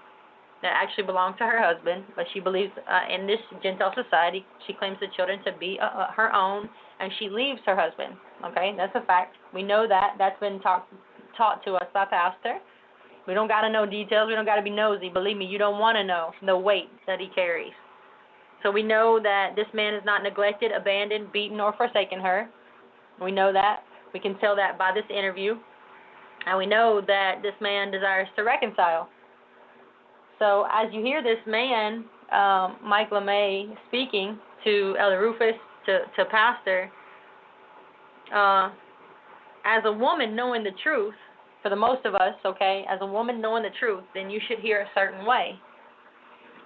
that actually belong to her husband, but she believes in this Gentile society, she claims the children to be her own, and she leaves her husband. Okay, that's a fact. We know that. That's been taught to us by Pastor. We don't got to know details. We don't got to be nosy. Believe me, you don't want to know the weight that he carries. So we know that this man has not neglected, abandoned, beaten, or forsaken her. We know that. We can tell that by this interview. And we know that this man desires to reconcile. So as you hear this man, Mike LeMay, speaking to Elder Rufus, to Pastor, as a woman knowing the truth, for the most of us, okay, as a woman knowing the truth, then you should hear a certain way.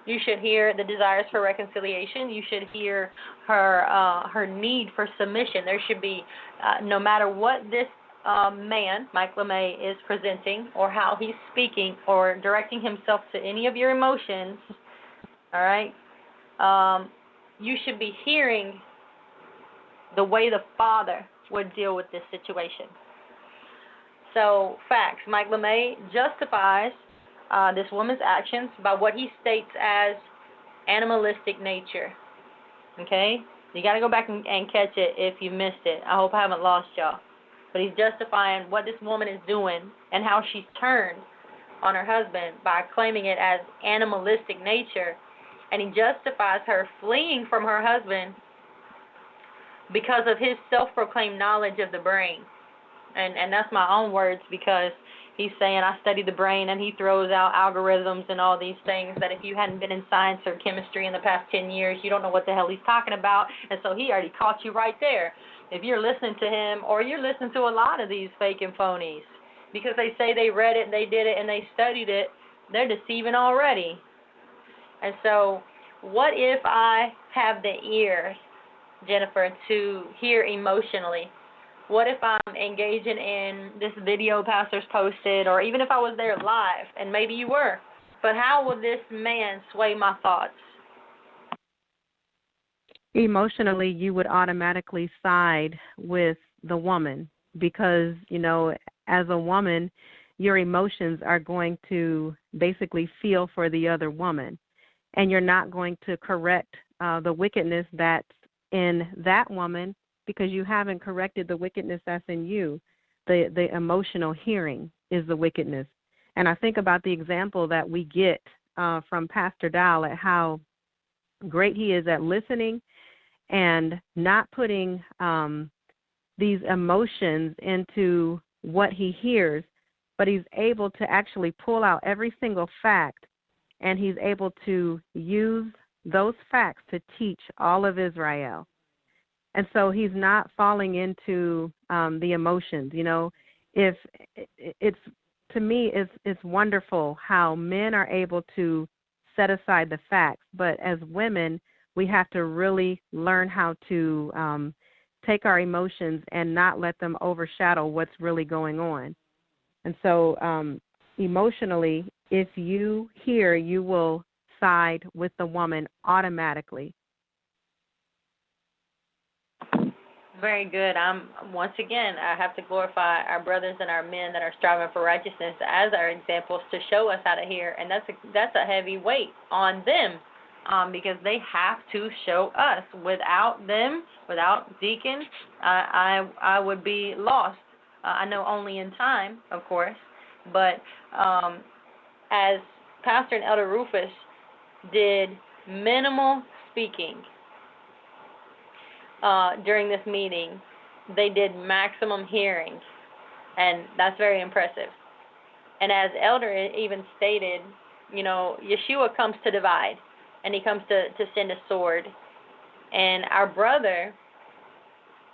You should hear the desires for reconciliation. You should hear her need for submission. There should be, no matter what this man, Mike LeMay, is presenting, or how he's speaking, or directing himself to any of your emotions, all right, you should be hearing the way the Father would deal with this situation. So, facts. Mike LeMay justifies this woman's actions by what he states as animalistic nature. Okay? You got to go back and catch it if you missed it. I hope I haven't lost y'all. But he's justifying what this woman is doing and how she's turned on her husband by claiming it as animalistic nature. And he justifies her fleeing from her husband because of his self-proclaimed knowledge of the brain. And that's my own words, because he's saying, I study the brain, and he throws out algorithms and all these things that if you hadn't been in science or chemistry in the past 10 years, you don't know what the hell he's talking about. And so he already caught you right there. If you're listening to him, or you're listening to a lot of these fake and phonies, because they say they read it, they did it, and they studied it, they're deceiving already. And so what if I have the ear, Jennifer, to hear emotionally? What if I'm engaging in this video pastors posted, or even if I was there live, and maybe you were, but how will this man sway my thoughts? Emotionally, you would automatically side with the woman because, you know, as a woman, your emotions are going to basically feel for the other woman, and you're not going to correct the wickedness that's in that woman, because you haven't corrected the wickedness that's in you. The emotional hearing is the wickedness. And I think about the example that we get from Pastor Dowell at how great he is at listening and not putting these emotions into what he hears, but he's able to actually pull out every single fact, and he's able to use those facts to teach all of Israel. And so he's not falling into the emotions. You know, if it's, to me, it's wonderful how men are able to set aside the facts, but as women, we have to really learn how to take our emotions and not let them overshadow what's really going on. And so emotionally, if you hear, you will side with the woman automatically. Very good. Once again, I have to glorify our brothers and our men that are striving for righteousness as our examples to show us how to hear, and that's a heavy weight on them, because they have to show us. Without them, without Deacon, I would be lost. I know only in time, of course, but as Pastor and Elder Rufus did minimal speaking during this meeting, they did maximum hearing, and that's very impressive. And as Elder even stated, you know, Yeshua comes to divide, and he comes to send a sword. And our brother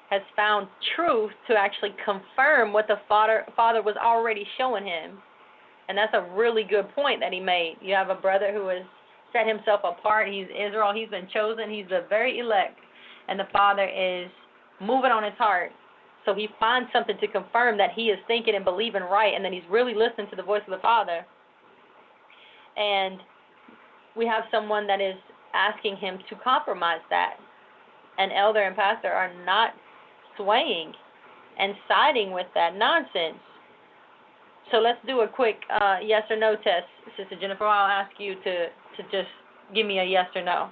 has found truth to actually confirm what the Father was already showing him. And that's a really good point that he made. You have a brother who has set himself apart. He's Israel. He's been chosen. He's the very elect. And the Father is moving on his heart. So he finds something to confirm that he is thinking and believing right, and then he's really listening to the voice of the Father. And we have someone that is asking him to compromise that. And Elder and Pastor are not swaying and siding with that nonsense. So let's do a quick yes or no test. Sister Jennifer, I'll ask you to just give me a yes or no.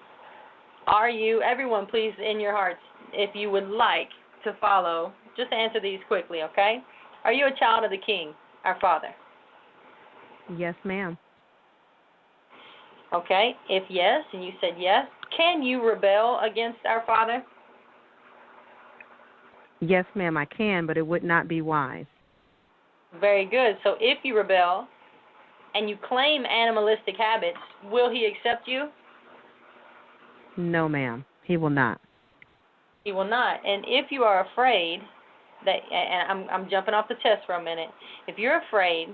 Are you, everyone please in your hearts, if you would like to follow, just answer these quickly, okay? Are you a child of the King, our Father? Yes, ma'am. Okay, if yes, and you said yes, can you rebel against our Father? Yes, ma'am, I can, but it would not be wise. Very good. So if you rebel and you claim animalistic habits, will he accept you? No, ma'am, he will not. He will not. And if you are afraid that, and I'm jumping off the test for a minute, if you're afraid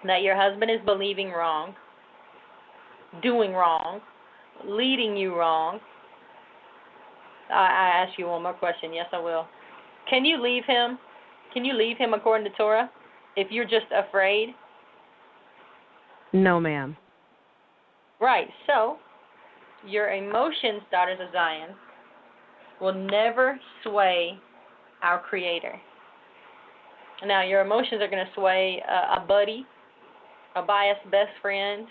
that your husband is believing wrong, doing wrong, leading you wrong, I ask you one more question. Yes, I will. Can you leave him? Can you leave him according to Torah if you're just afraid? No, ma'am. Right. So your emotions, daughters of Zion, will never sway our Creator. Now, your emotions are going to sway a buddy, a biased best friend,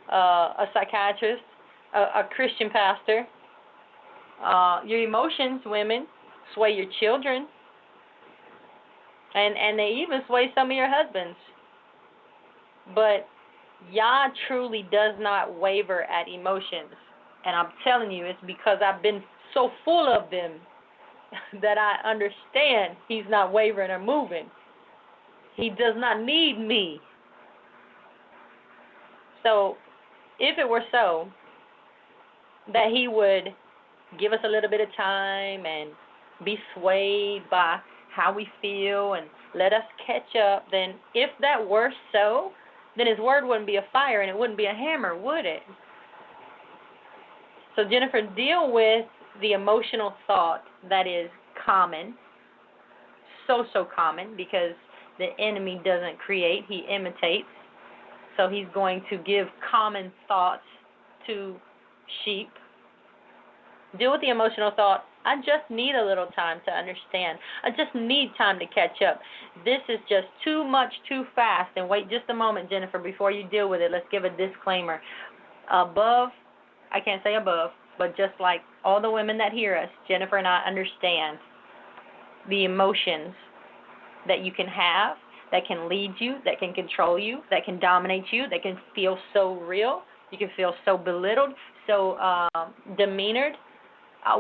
a psychiatrist, a Christian pastor, Your emotions, women, sway your children, and they even sway some of your husbands. But Yah truly does not waver at emotions. And I'm telling you, it's because I've been so full of them that I understand he's not wavering or moving. He does not need me. So if it were so that he would give us a little bit of time and be swayed by how we feel and let us catch up, then if that were so, then his word wouldn't be a fire and it wouldn't be a hammer, would it? So Jennifer, deal with the emotional thought that is common, so common, because the enemy doesn't create, he imitates. So he's going to give common thoughts to sheep. Deal with the emotional thought, I just need a little time to understand. I just need time to catch up. This is just too much, too fast. And wait just a moment, Jennifer, before you deal with it, let's give a disclaimer. Above, I can't say above, but just like all the women that hear us, Jennifer and I understand the emotions that you can have, that can lead you, that can control you, that can dominate you, that can feel so real. You can feel so belittled, so demeanored.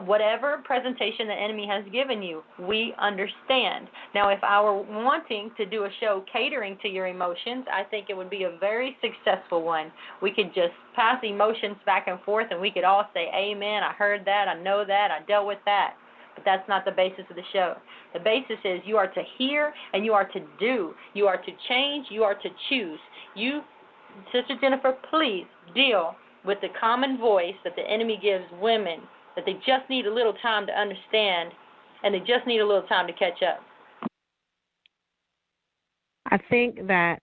Whatever presentation the enemy has given you, we understand. Now, if I were wanting to do a show catering to your emotions, I think it would be a very successful one. We could just pass emotions back and forth, and we could all say, amen, I heard that, I know that, I dealt with that. But that's not the basis of the show. The basis is you are to hear and you are to do. You are to change, you are to choose. You, Sister Jennifer, please deal with the common voice that the enemy gives women, that they just need a little time to understand, and they just need a little time to catch up. I think that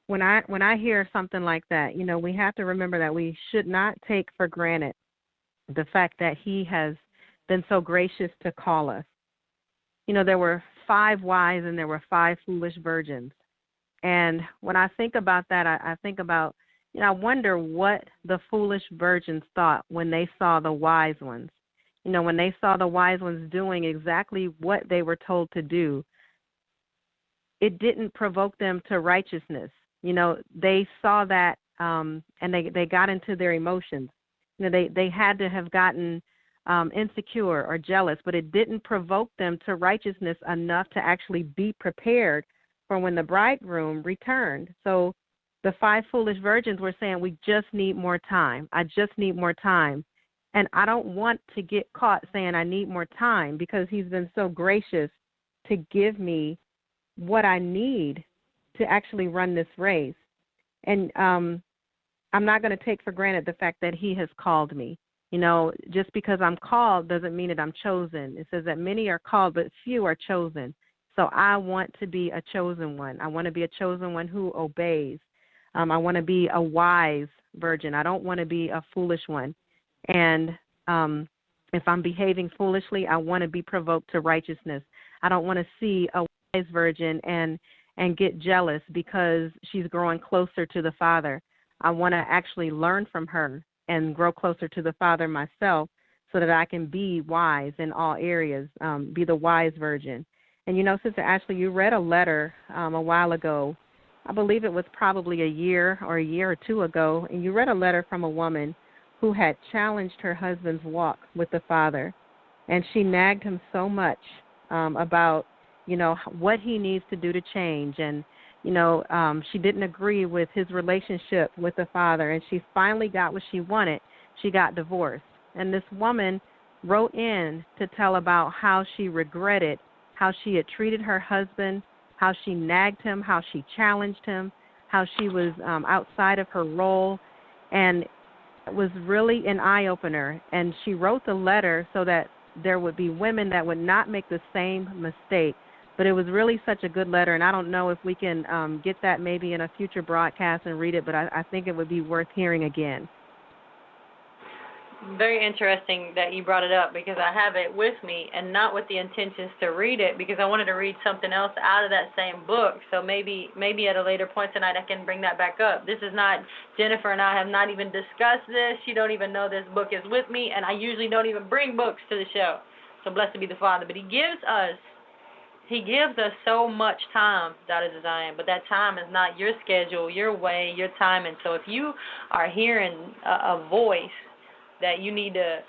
when I hear something like that, we have to remember that we should not take for granted the fact that he has been so gracious to call us. There were 5 wise and there were 5 foolish virgins. And when I think about that, I think about, I wonder what the foolish virgins thought when they saw the wise ones. When they saw the wise ones doing exactly what they were told to do, it didn't provoke them to righteousness. They saw that and they got into their emotions. They had to have gotten insecure or jealous, but it didn't provoke them to righteousness enough to actually be prepared for when the bridegroom returned. So the 5 foolish virgins were saying, we just need more time. I just need more time. And I don't want to get caught saying I need more time, because he's been so gracious to give me what I need to actually run this race. And I'm not going to take for granted the fact that he has called me. Just because I'm called doesn't mean that I'm chosen. It says that many are called, but few are chosen. So I want to be a chosen one. I want to be a chosen one who obeys. I want to be a wise virgin. I don't want to be a foolish one. And if I'm behaving foolishly, I want to be provoked to righteousness. I don't want to see a wise virgin and get jealous because she's growing closer to the Father. I want to actually learn from her and grow closer to the Father myself so that I can be wise in all areas, be the wise virgin. And Sister Ashley, you read a letter a while ago. I believe it was probably a year or 2 ago, and you read a letter from a woman who had challenged her husband's walk with the Father. And she nagged him so much about, what he needs to do to change. And, she didn't agree with his relationship with the Father. And she finally got what she wanted. She got divorced. And this woman wrote in to tell about how she regretted how she had treated her husband, how she nagged him, how she challenged him, how she was outside of her role. And it was really an eye-opener. And she wrote the letter so that there would be women that would not make the same mistake. But it was really such a good letter, and I don't know if we can get that maybe in a future broadcast and read it, but I think it would be worth hearing again. Very interesting that you brought it up, because I have it with me and not with the intentions to read it, because I wanted to read something else out of that same book. So maybe at a later point tonight I can bring that back up. This is not, Jennifer and I have not even discussed this. You don't even know this book is with me, and I usually don't even bring books to the show. So blessed be the Father. But He gives us so much time, Dr. Zion, but that time is not your schedule, your way, your time. And so if you are hearing a voice that you need to,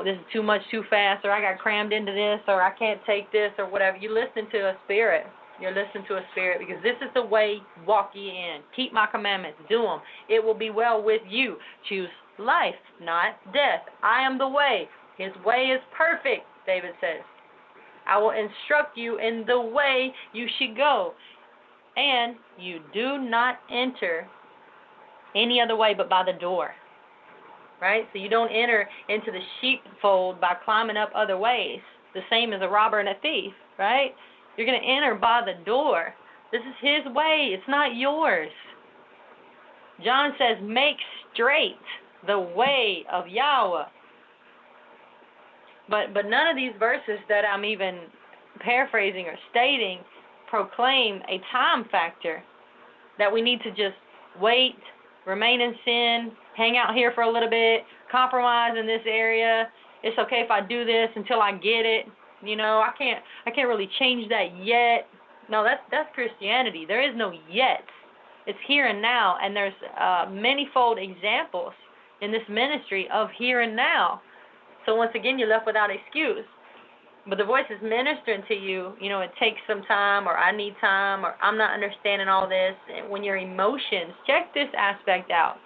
this is too much too fast, or I got crammed into this, or I can't take this, or whatever, you listen to a spirit. You're listening to a spirit, because this is the way, walk ye in. Keep my commandments, do them. It will be well with you. Choose life, not death. I am the way. His way is perfect, David says. I will instruct you in the way you should go. And you do not enter any other way but by the door. Right? So you don't enter into the sheepfold by climbing up other ways, the same as a robber and a thief, right? You're going to enter by the door. This is His way. It's not yours. John says, make straight the way of Yahweh. But none of these verses that I'm even paraphrasing or stating proclaim a time factor that we need to just wait, remain in sin, hang out here for a little bit, compromise in this area. It's okay if I do this until I get it. I can't really change that yet. No, that's Christianity. There is no yet. It's here and now, and there's manyfold examples in this ministry of here and now. So once again, you're left without excuse. But the voice is ministering to you. It takes some time, or I need time, or I'm not understanding all this. And when your emotions, check this aspect out.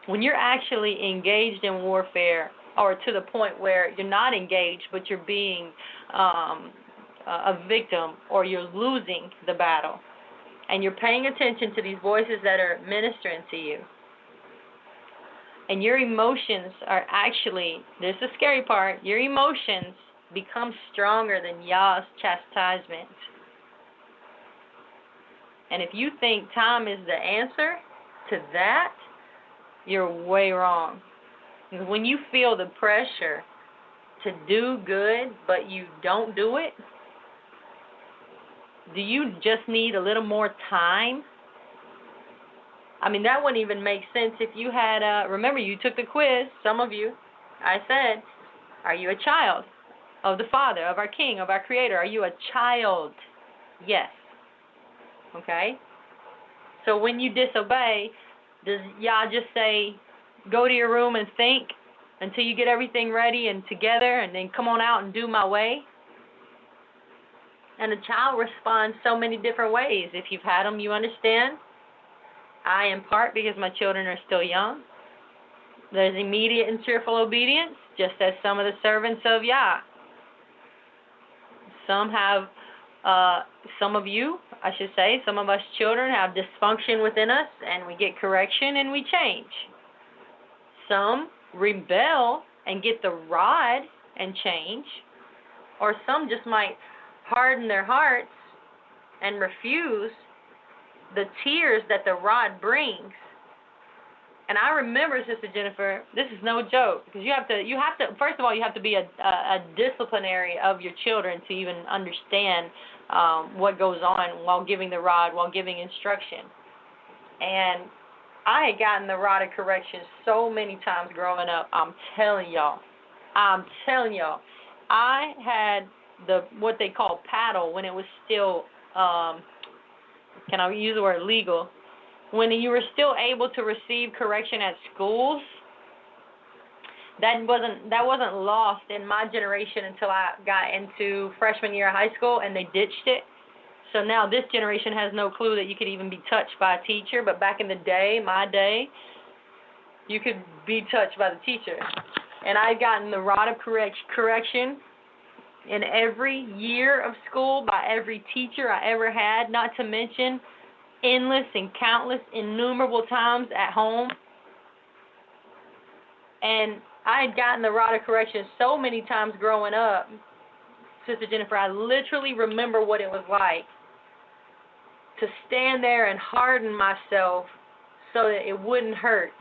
When you're actually engaged in warfare, or to the point where you're not engaged, but you're being a victim, or you're losing the battle, and you're paying attention to these voices that are ministering to you, and your emotions are actually, this is the scary part, your emotions become stronger than Yah's chastisement. And if you think time is the answer to that, you're way wrong. When you feel the pressure to do good, but you don't do it, do you just need a little more time? I mean, that wouldn't even make sense if you had, remember, you took the quiz, some of you. I said, are you a child of the Father, of our King, of our Creator? Are you a child? Yes. Okay? So when you disobey, does Yah just say, go to your room and think until you get everything ready and together, and then come on out and do my way? And a child responds so many different ways. If you've had them, you understand. I impart because my children are still young. There's immediate and cheerful obedience, just as some of the servants of Yah. Some have, some of you, I should say, some of us children have dysfunction within us, and we get correction and we change. Some rebel and get the rod and change, or some just might harden their hearts and refuse the tears that the rod brings. And I remember, Sister Jennifer, this is no joke, because you have to first of all, you have to be a disciplinary of your children to even understand what goes on while giving the rod, while giving instruction. And I had gotten the rod of correction so many times growing up. I'm telling y'all. I had what they call paddle when it was still, can I use the word legal? When you were still able to receive correction at schools, that wasn't lost in my generation until I got into freshman year of high school, and they ditched it. So now this generation has no clue that you could even be touched by a teacher. But back in the day, my day, you could be touched by the teacher. And I've gotten the rod of correction in every year of school by every teacher I ever had, not to mention endless and countless, innumerable times at home. And I had gotten the rod of correction so many times growing up, Sister Jennifer, I literally remember what it was like to stand there and harden myself so that it wouldn't hurt.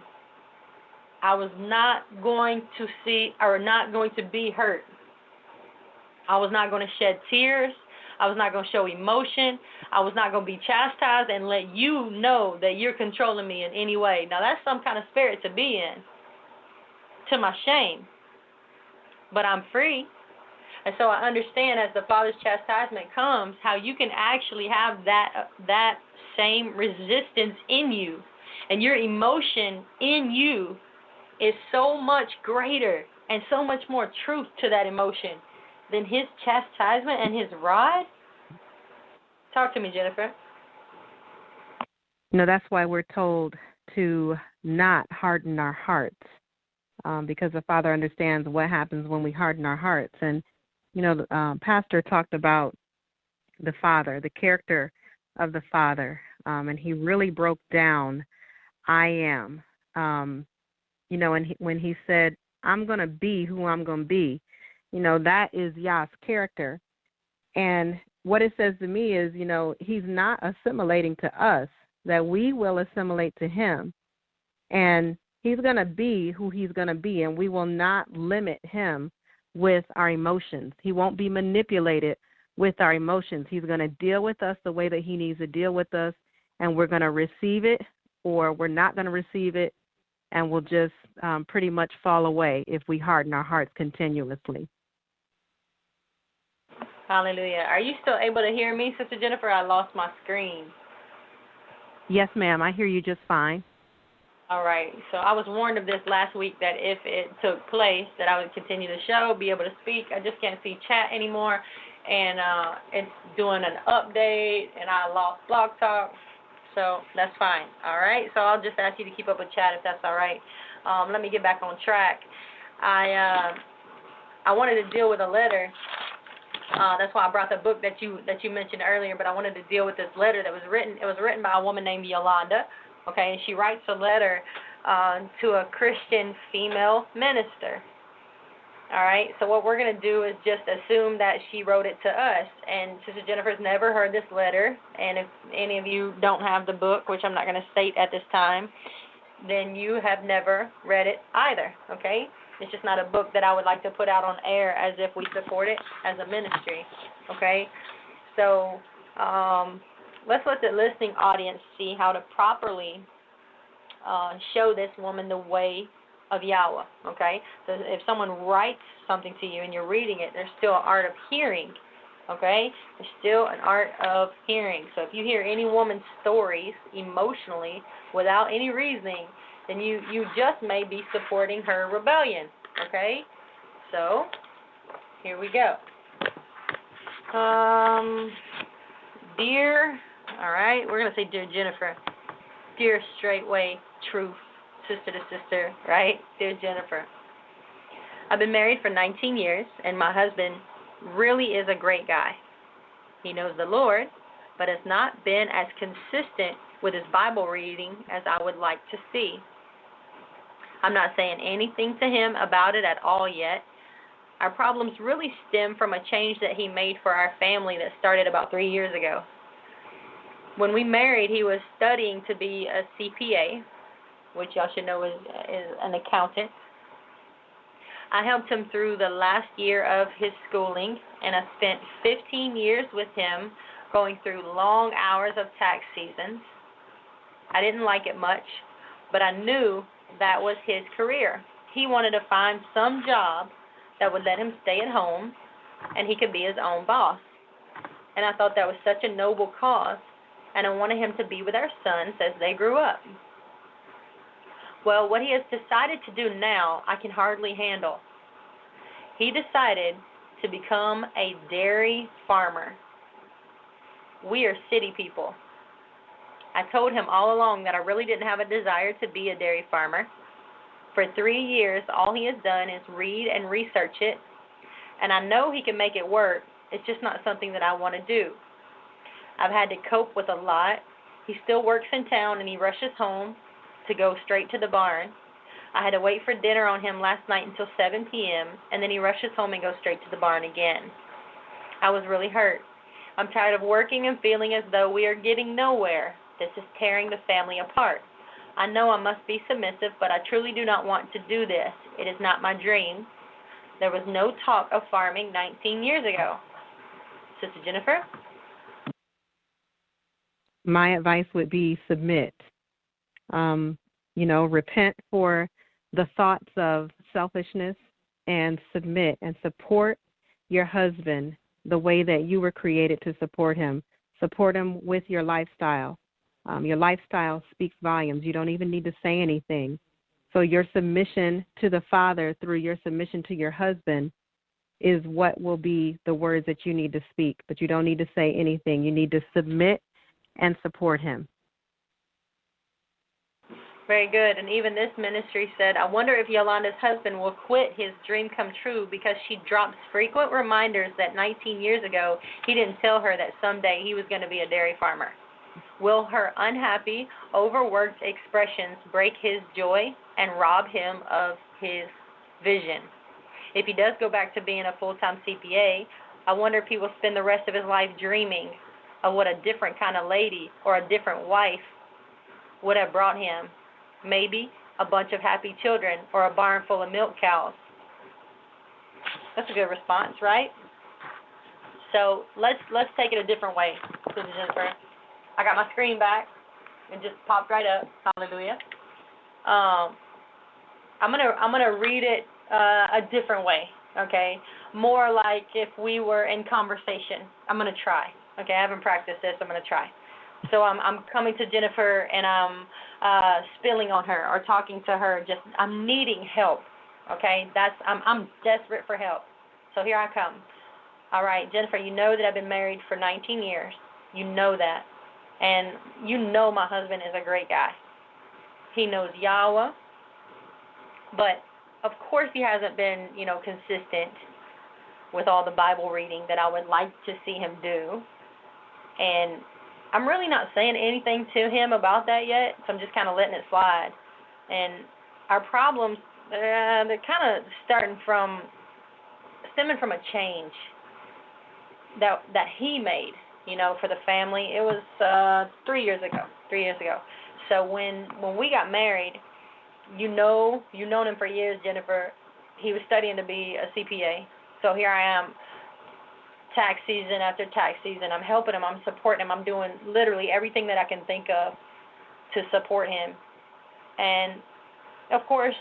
I was not going to see or not going to be hurt. I was not going to shed tears. I was not going to show emotion. I was not going to be chastised and let you know that you're controlling me in any way. Now, that's some kind of spirit to be in, to my shame. But I'm free. And so I understand as the Father's chastisement comes, how you can actually have that same resistance in you. And your emotion in you is so much greater and so much more truth to that emotion than his chastisement and his rod? Talk to me, Jennifer. That's why we're told to not harden our hearts, because the Father understands what happens when we harden our hearts. And, Pastor talked about the Father, the character of the Father, and he really broke down, I am, and when he said, I'm going to be who I'm going to be, that is Yah's character. And what it says to me is, he's not assimilating to us, that we will assimilate to him. And he's going to be who he's going to be, and we will not limit him with our emotions. He won't be manipulated with our emotions. He's going to deal with us the way that he needs to deal with us, and we're going to receive it or we're not going to receive it, and we'll just pretty much fall away if we harden our hearts continuously. Hallelujah. Are you still able to hear me, Sister Jennifer? I lost my screen. Yes, ma'am. I hear you just fine. All right. So I was warned of this last week that if it took place, that I would continue the show, be able to speak. I just can't see chat anymore, and it's doing an update, and I lost Blog Talk. So that's fine. All right. So I'll just ask you to keep up with chat if that's all right. Let me get back on track. I wanted to deal with a letter. That's why I brought the book that you mentioned earlier. But I wanted to deal with this letter that was written. It was written by a woman named Yolanda. Okay, and she writes a letter to a Christian female minister. All right, so what we're going to do is just assume that she wrote it to us. And Sister Jennifer's never heard this letter. And if any of you don't have the book, which I'm not going to state at this time, then you have never read it either. Okay, it's just not a book that I would like to put out on air as if we support it as a ministry. Okay, so let's let the listening audience see how to properly show this woman the way of Yahweh, okay? So if someone writes something to you and you're reading it, there's still an art of hearing, okay? There's still an art of hearing. So if you hear any woman's stories emotionally without any reasoning, then you just may be supporting her rebellion, okay? So here we go. Dear, all right, we're going to say Dear Jennifer. Dear straightway truth, sister to sister, right? Dear Jennifer. I've been married for 19 years, and my husband really is a great guy. He knows the Lord, but has not been as consistent with his Bible reading as I would like to see. I'm not saying anything to him about it at all yet. Our problems really stem from a change that he made for our family that started about 3 years ago. When we married, he was studying to be a CPA, which y'all should know is an accountant. I helped him through the last year of his schooling, and I spent 15 years with him going through long hours of tax seasons. I didn't like it much, but I knew that was his career. He wanted to find some job that would let him stay at home, and he could be his own boss. And I thought that was such a noble cause, and I wanted him to be with our sons as they grew up. Well, what he has decided to do now, I can hardly handle. He decided to become a dairy farmer. We are city people. I told him all along that I really didn't have a desire to be a dairy farmer. For 3 years, all he has done is read and research it, and I know he can make it work. It's just not something that I want to do. I've had to cope with a lot. He still works in town, and he rushes home to go straight to the barn. I had to wait for dinner on him last night until 7 p.m., and then he rushes home and goes straight to the barn again. I was really hurt. I'm tired of working and feeling as though we are getting nowhere. This is tearing the family apart. I know I must be submissive, but I truly do not want to do this. It is not my dream. There was no talk of farming 19 years ago. Sister Jennifer? My advice would be submit. Repent for the thoughts of selfishness and submit and support your husband the way that you were created to support him. Support him with your lifestyle. Your lifestyle speaks volumes. You don't even need to say anything. So your submission to the Father through your submission to your husband is what will be the words that you need to speak. But you don't need to say anything. You need to submit and support him. Very good. And even this ministry said, I wonder if Yolanda's husband will quit his dream come true because she drops frequent reminders that 19 years ago he didn't tell her that someday he was going to be a dairy farmer. Will her unhappy, overworked expressions break his joy and rob him of his vision? If he does go back to being a full-time CPA, I wonder if he will spend the rest of his life dreaming of what a different kind of lady or a different wife would have brought him. Maybe a bunch of happy children or a barn full of milk cows. That's a good response, right? So let's take it a different way, Sister Jennifer. I got my screen back. It just popped right up. Hallelujah. I'm gonna read it a different way. Okay, more like if we were in conversation. I'm gonna try. Okay, I haven't practiced this. I'm gonna try. So I'm coming to Jennifer and I'm spilling on her or talking to her. Just I'm needing help. Okay, I'm desperate for help. So here I come. All right, Jennifer, you know that I've been married for 19 years. You know that, and you know my husband is a great guy. He knows Yahweh, but of course he hasn't been consistent with all the Bible reading that I would like to see him do, and I'm really not saying anything to him about that yet, so I'm just kind of letting it slide. And our problems, they're kind of stemming from a change that he made, for the family. It was 3 years ago. 3 years ago. So when we got married, you've known him for years, Jennifer. He was studying to be a CPA. So here I am. Tax season after tax season, I'm helping him, I'm supporting him, I'm doing literally everything that I can think of to support him. And of course,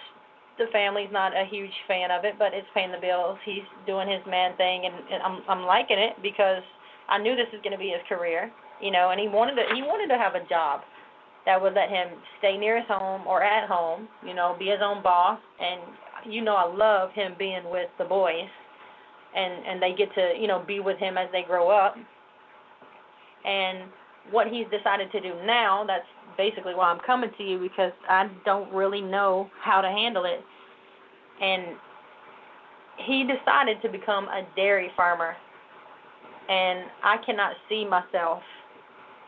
the family's not a huge fan of it, but it's paying the bills. He's doing his man thing, and I'm liking it because I knew this was going to be his career, and he wanted to have a job that would let him stay near his home or at home, be his own boss. And I love him being with the boys. And they get to, be with him as they grow up. And what he's decided to do now, that's basically why I'm coming to you, because I don't really know how to handle it. And he decided to become a dairy farmer. And I cannot see myself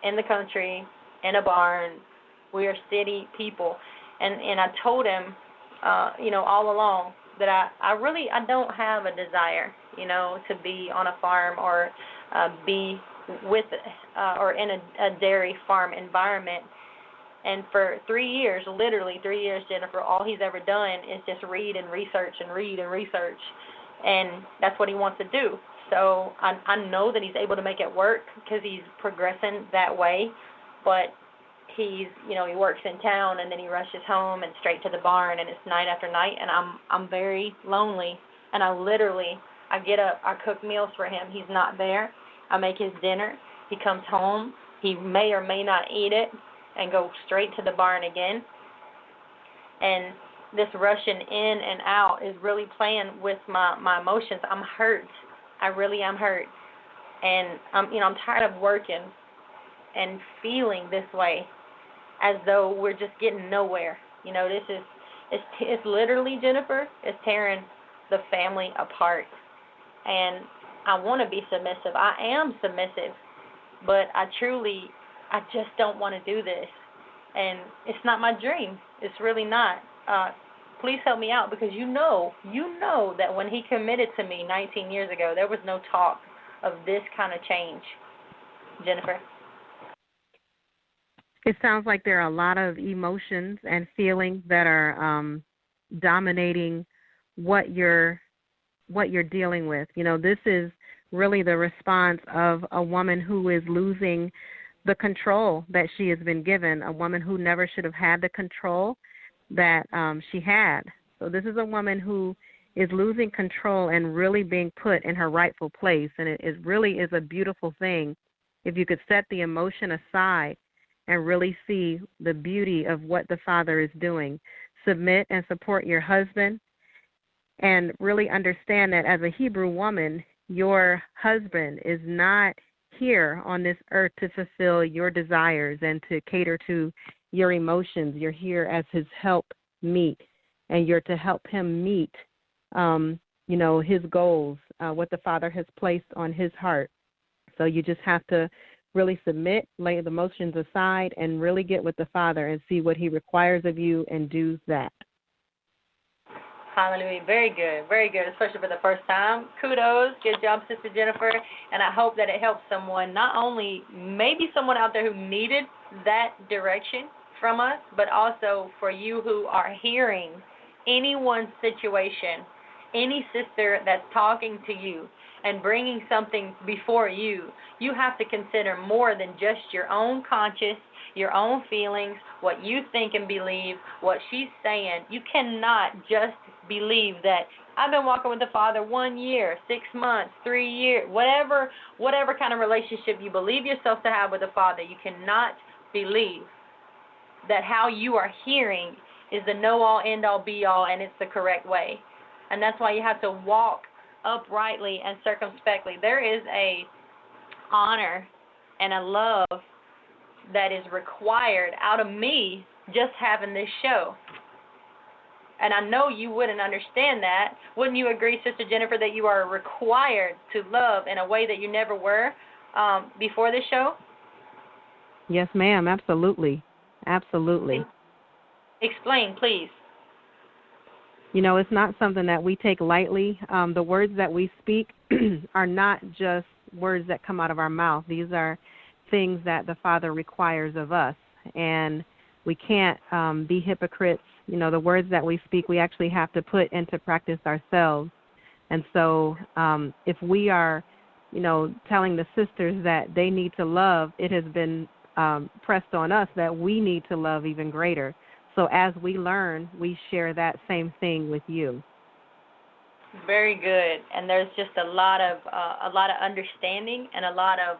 in the country, in a barn. We are city people. And I told him, all along that I don't have a desire, to be on a farm or be with or in a dairy farm environment. And for 3 years, literally 3 years, Jennifer, all he's ever done is just read and research and read and research. And that's what he wants to do. So I know that he's able to make it work because he's progressing that way. But he's, he works in town and then he rushes home and straight to the barn, and it's night after night, and I'm very lonely. And I get up, I cook meals for him. He's not there. I make his dinner. He comes home. He may or may not eat it and go straight to the barn again. And this rushing in and out is really playing with my emotions. I'm hurt. I really am hurt. And I'm tired of working and feeling this way as though we're just getting nowhere. It's literally, Jennifer, it's tearing the family apart. And I want to be submissive. I am submissive, but I just don't want to do this. And it's not my dream. It's really not. Please help me out, because you know that when he committed to me 19 years ago, there was no talk of this kind of change. Jennifer? It sounds like there are a lot of emotions and feelings that are dominating what you're dealing with. This is really the response of a woman who is losing the control that she has been given, a woman who never should have had the control that she had. So this is a woman who is losing control and really being put in her rightful place. And it really is a beautiful thing if you could set the emotion aside and really see the beauty of what the Father is doing. Submit and support your husband, and really understand that as a Hebrew woman, your husband is not here on this earth to fulfill your desires and to cater to your emotions. You're here as his help meet, and you're to help him meet, his goals, what the Father has placed on his heart. So you just have to really submit, lay the emotions aside, and really get with the Father and see what he requires of you and do that. Hallelujah. Very good, especially for the first time. Kudos. Good job, Sister Jennifer. And I hope that it helps someone, not only maybe someone out there who needed that direction from us, but also for you who are hearing anyone's situation, any sister that's talking to you and bringing something before you. You have to consider more than just your own conscience, your own feelings, what you think and believe, what she's saying. You cannot just believe that I've been walking with the Father 1 year, 6 months, 3 years, whatever kind of relationship you believe yourself to have with the Father. You cannot believe that how you are hearing is the know-all, end-all, be-all, and it's the correct way. And that's why you have to walk uprightly and circumspectly. There is a honor and a love that is required out of me just having this show. And I know you wouldn't understand that. Wouldn't you agree, Sister Jennifer, that you are required to love in a way that you never were before this show? Yes, ma'am. Absolutely. Absolutely. Explain, please. It's not something that we take lightly. The words that we speak are not just words that come out of our mouth. These are things that the Father requires of us, and we can't be hypocrites. The words that we speak, we actually have to put into practice ourselves. And so if we are, telling the sisters that they need to love, it has been pressed on us that we need to love even greater. So as we learn, we share that same thing with you. Very good. And there's just a lot of understanding and a lot of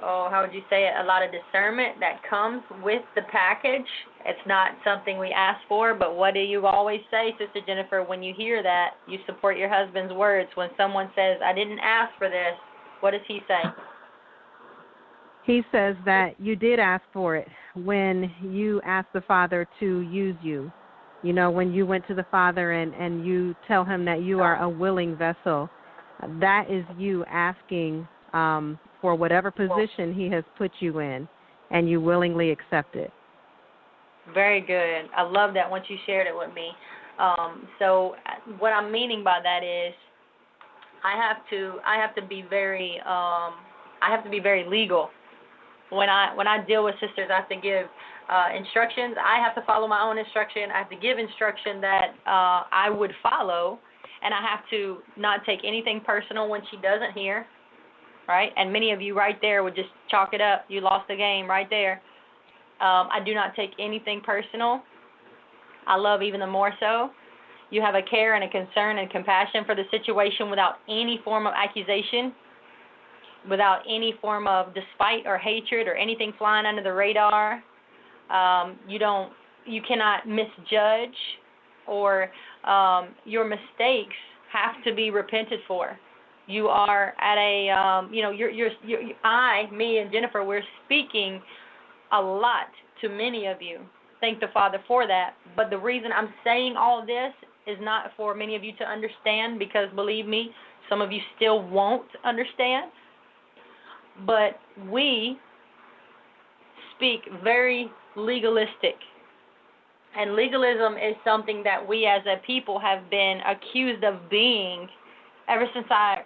how would you say it? A lot of discernment that comes with the package. It's not something we ask for, but what do you always say, Sister Jennifer, when you hear that? You support your husband's words. When someone says, I didn't ask for this, what does he say? He says that you did ask for it when you asked the Father to use you. When you went to the Father and you tell him that you are a willing vessel, that is you asking for whatever position he has put you in, and you willingly accept it. Very good. I love that once you shared it with me. So what I'm meaning by that is I have to be very legal. When I deal with sisters, I have to give instructions. I have to follow my own instruction. I have to give instruction that I would follow, and I have to not take anything personal when she doesn't hear, right? And many of you right there would just chalk it up. You lost the game right there. I do not take anything personal. I love even the more so. You have a care and a concern and compassion for the situation without any form of accusation, without any form of despite or hatred or anything flying under the radar. You cannot misjudge, or your mistakes have to be repented for. You are at a, me and Jennifer, we're speaking a lot to many of you. Thank the Father for that. But the reason I'm saying all this is not for many of you to understand, because believe me, some of you still won't understand. But we speak very legalistic. And legalism is something that we as a people have been accused of being ever since I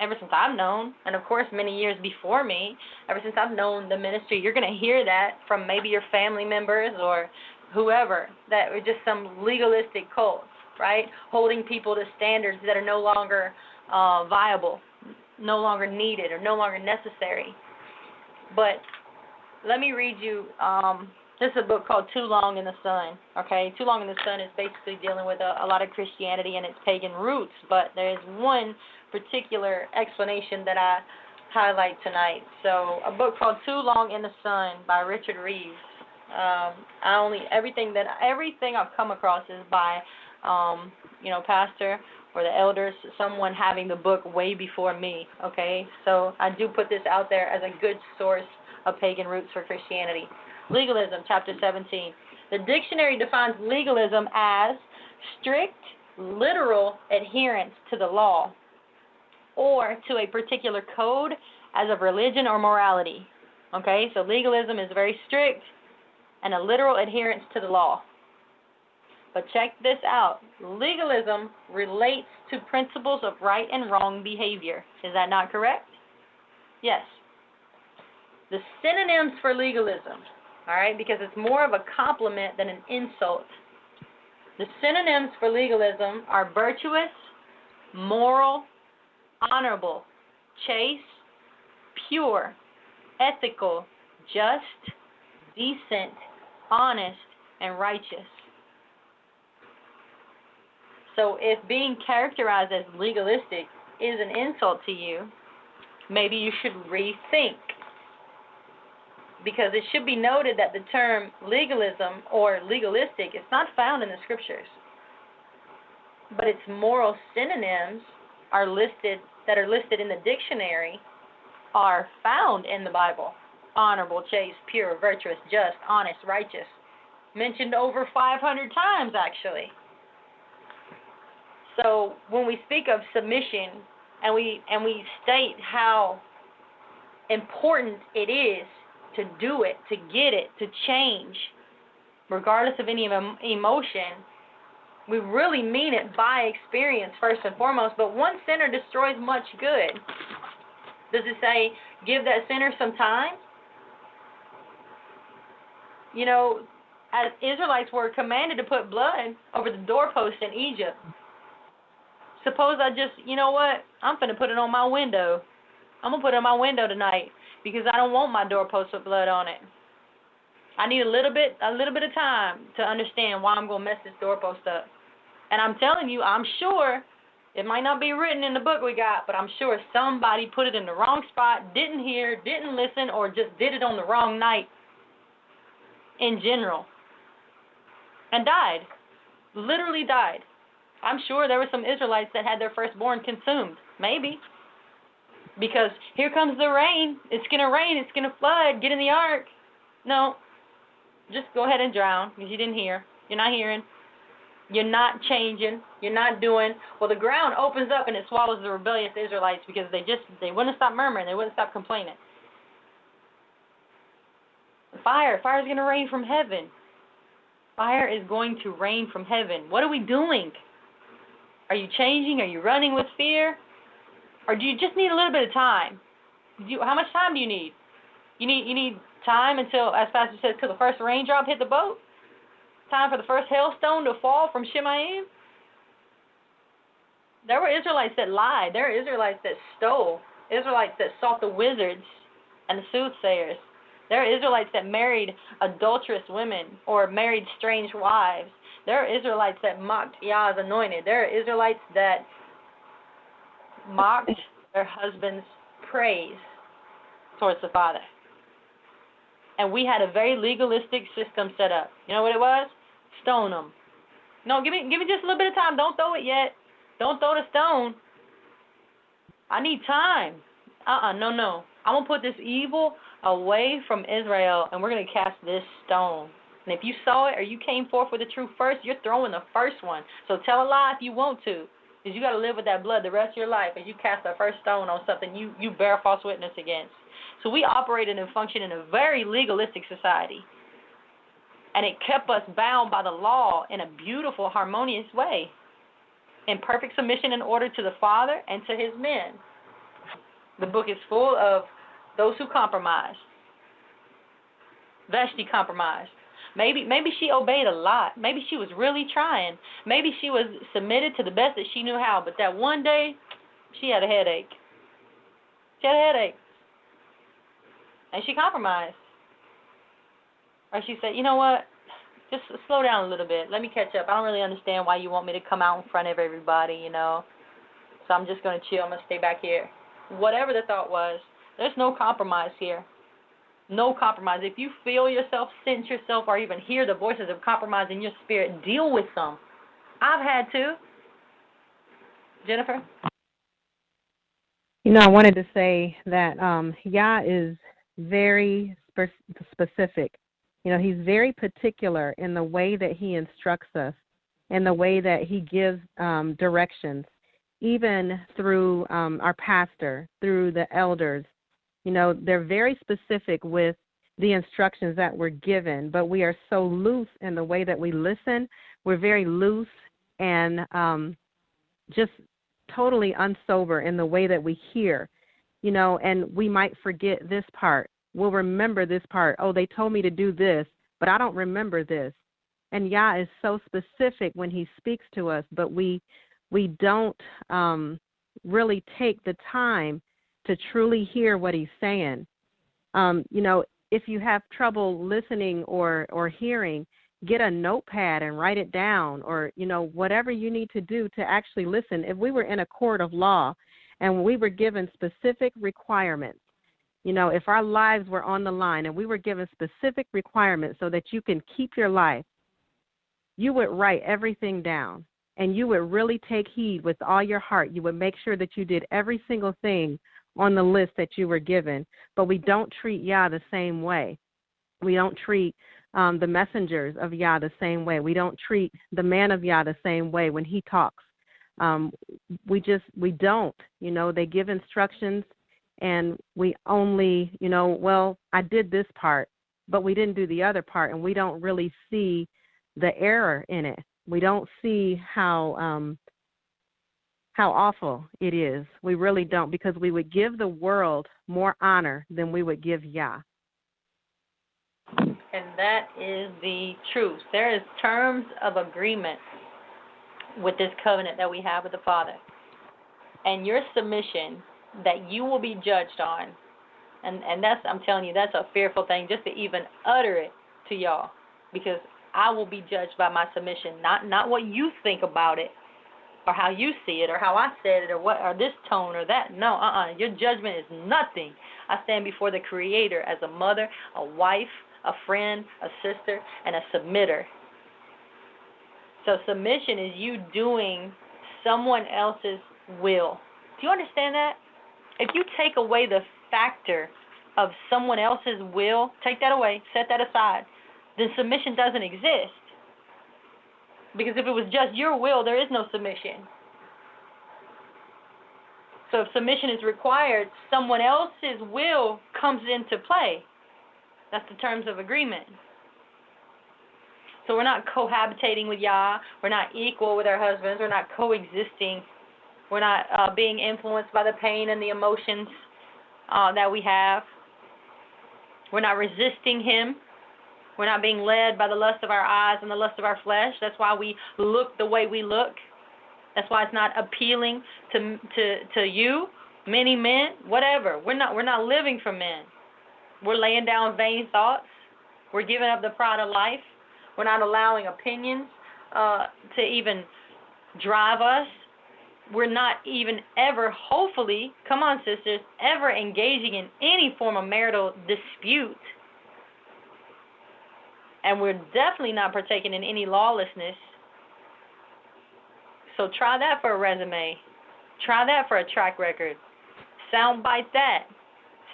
ever since I've known, and of course many years before me, ever since I've known the ministry, you're going to hear that from maybe your family members or whoever, that are just some legalistic cults, right? Holding people to standards that are no longer viable, no longer needed, or no longer necessary. But let me read you, this is a book called Too Long in the Sun, okay? Too Long in the Sun is basically dealing with a lot of Christianity and its pagan roots, but there is one particular explanation that I highlight tonight. So, a book called Too Long in the Sun by Richard Reeves. Everything I've come across is by, pastor or the elders, someone having the book way before me, okay? So I do put this out there as a good source of pagan roots for Christianity. Legalism, chapter 17. The dictionary defines legalism as strict, literal adherence to the law or to a particular code as of religion or morality, okay? So legalism is very strict and a literal adherence to the law. But check this out. Legalism relates to principles of right and wrong behavior. Is that not correct? Yes. The synonyms for legalism, all right, because it's more of a compliment than an insult. The synonyms for legalism are virtuous, moral, honorable, chaste, pure, ethical, just, decent, honest, and righteous. So if being characterized as legalistic is an insult to you, maybe you should rethink. Because it should be noted that the term legalism or legalistic is not found in the scriptures. But its moral synonyms are listed in the dictionary are found in the Bible. Honorable, chaste, pure, virtuous, just, honest, righteous. Mentioned over 500 times actually. So when we speak of submission and we state how important it is to do it, to get it, to change, regardless of any emotion, we really mean it by experience first and foremost. But one sinner destroys much good. Does it say give that sinner some time? You know, as Israelites were commanded to put blood over the doorpost in Egypt. Suppose I just, you know what, I'm going to put it on my window. I'm going to put it on my window tonight because I don't want my doorpost with blood on it. I need a little bit of time to understand why I'm going to mess this doorpost up. And I'm telling you, I'm sure, it might not be written in the book we got, but I'm sure somebody put it in the wrong spot, didn't hear, didn't listen, or just did it on the wrong night in general. And died. Literally died. I'm sure there were some Israelites that had their firstborn consumed. Maybe. Because here comes the rain. It's going to rain. It's going to flood. Get in the ark. No. Just go ahead and drown because you didn't hear. You're not hearing. You're not changing. You're not doing. Well, the ground opens up and it swallows the rebellious Israelites because they wouldn't stop murmuring. They wouldn't stop complaining. Fire is going to rain from heaven. Fire is going to rain from heaven. What are we doing? Are you changing? Are you running with fear? Or do you just need a little bit of time? How much time do you need? You need time until, as Pastor said, till the first raindrop hit the boat? Time for the first hailstone to fall from Shemayim? There were Israelites that lied. There are Israelites that stole. Israelites that sought the wizards and the soothsayers. There are Israelites that married adulterous women or married strange wives. There are Israelites that mocked Yah's anointed. There are Israelites that mocked their husband's praise towards the Father. And we had a very legalistic system set up. You know what it was? Stone them. No, give me just a little bit of time. Don't throw it yet. Don't throw the stone. I need time. No. I'm going to put this evil away from Israel, and we're going to cast this stone. And if you saw it or you came forth with the truth first, you're throwing the first one. So tell a lie if you want to, because you got to live with that blood the rest of your life as you cast the first stone on something you bear false witness against. So we operated and functioned in a very legalistic society. And it kept us bound by the law in a beautiful, harmonious way, in perfect submission and order to the Father and to his men. The book is full of those who compromised. Vashti compromised. Maybe she obeyed a lot. Maybe she was really trying. Maybe she was submitted to the best that she knew how. But that one day, she had a headache. She had a headache. And she compromised. Or she said, you know what? Just slow down a little bit. Let me catch up. I don't really understand why you want me to come out in front of everybody, you know. So I'm just going to chill. I'm going to stay back here. Whatever the thought was, there's no compromise here. No compromise. If you feel yourself, sense yourself, or even hear the voices of compromise in your spirit, deal with them. I've had to. Jennifer? You know, I wanted to say that Yah is very specific. You know, he's very particular in the way that he instructs us, in the way that he gives directions, even through our pastor, through the elders. You know, they're very specific with the instructions that we're given, but we are so loose in the way that we listen. We're very loose and just totally unsober in the way that we hear, you know, and we might forget this part. We'll remember this part. Oh, they told me to do this, but I don't remember this. And Yah is so specific when he speaks to us, but we don't really take the time to truly hear what he's saying. You know, if you have trouble listening or hearing, get a notepad and write it down, or, you know, whatever you need to do to actually listen. If we were in a court of law and we were given specific requirements, you know, if our lives were on the line and we were given specific requirements so that you can keep your life, you would write everything down and you would really take heed with all your heart. You would make sure that you did every single thing on the list that you were given. But we don't treat Yah the same way. We don't treat the messengers of Yah the same way. We don't treat the man of Yah the same way when he talks. We don't. You know, they give instructions and we only, you know, well, I did this part, but we didn't do the other part, and we don't really see the error in it. We don't see how awful it is. We really don't, because we would give the world more honor than we would give Yah. And that is the truth. There is terms of agreement with this covenant that we have with the Father. And your submission that you will be judged on, and that's, I'm telling you, that's a fearful thing just to even utter it to y'all, because I will be judged by my submission, not what you think about it or how you see it or how I said it or what or this tone or that. No, your judgment is nothing. I stand before the Creator as a mother, a wife, a friend, a sister, and a submitter. So submission is you doing someone else's will. Do you understand that? If you take away the factor of someone else's will, take that away, set that aside, then submission doesn't exist. Because if it was just your will, there is no submission. So if submission is required, someone else's will comes into play. That's the terms of agreement. So we're not cohabitating with Yah. We're not equal with our husbands. We're not coexisting. We're not being influenced by the pain and the emotions that we have. We're not resisting Him. We're not being led by the lust of our eyes and the lust of our flesh. That's why we look the way we look. That's why it's not appealing to you, many men, whatever. We're not living for men. We're laying down vain thoughts. We're giving up the pride of life. We're not allowing opinions to even drive us. We're not even ever, hopefully, come on sisters, ever engaging in any form of marital dispute. And we're definitely not partaking in any lawlessness. So try that for a resume. Try that for a track record. Soundbite that.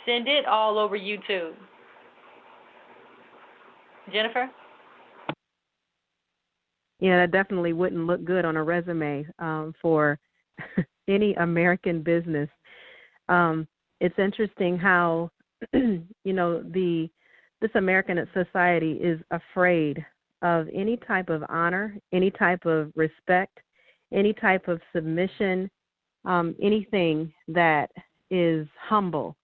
Send it all over YouTube. Jennifer? Yeah, that definitely wouldn't look good on a resume for any American business. It's interesting how, this American society is afraid of any type of honor, any type of respect, any type of submission, anything that is humble.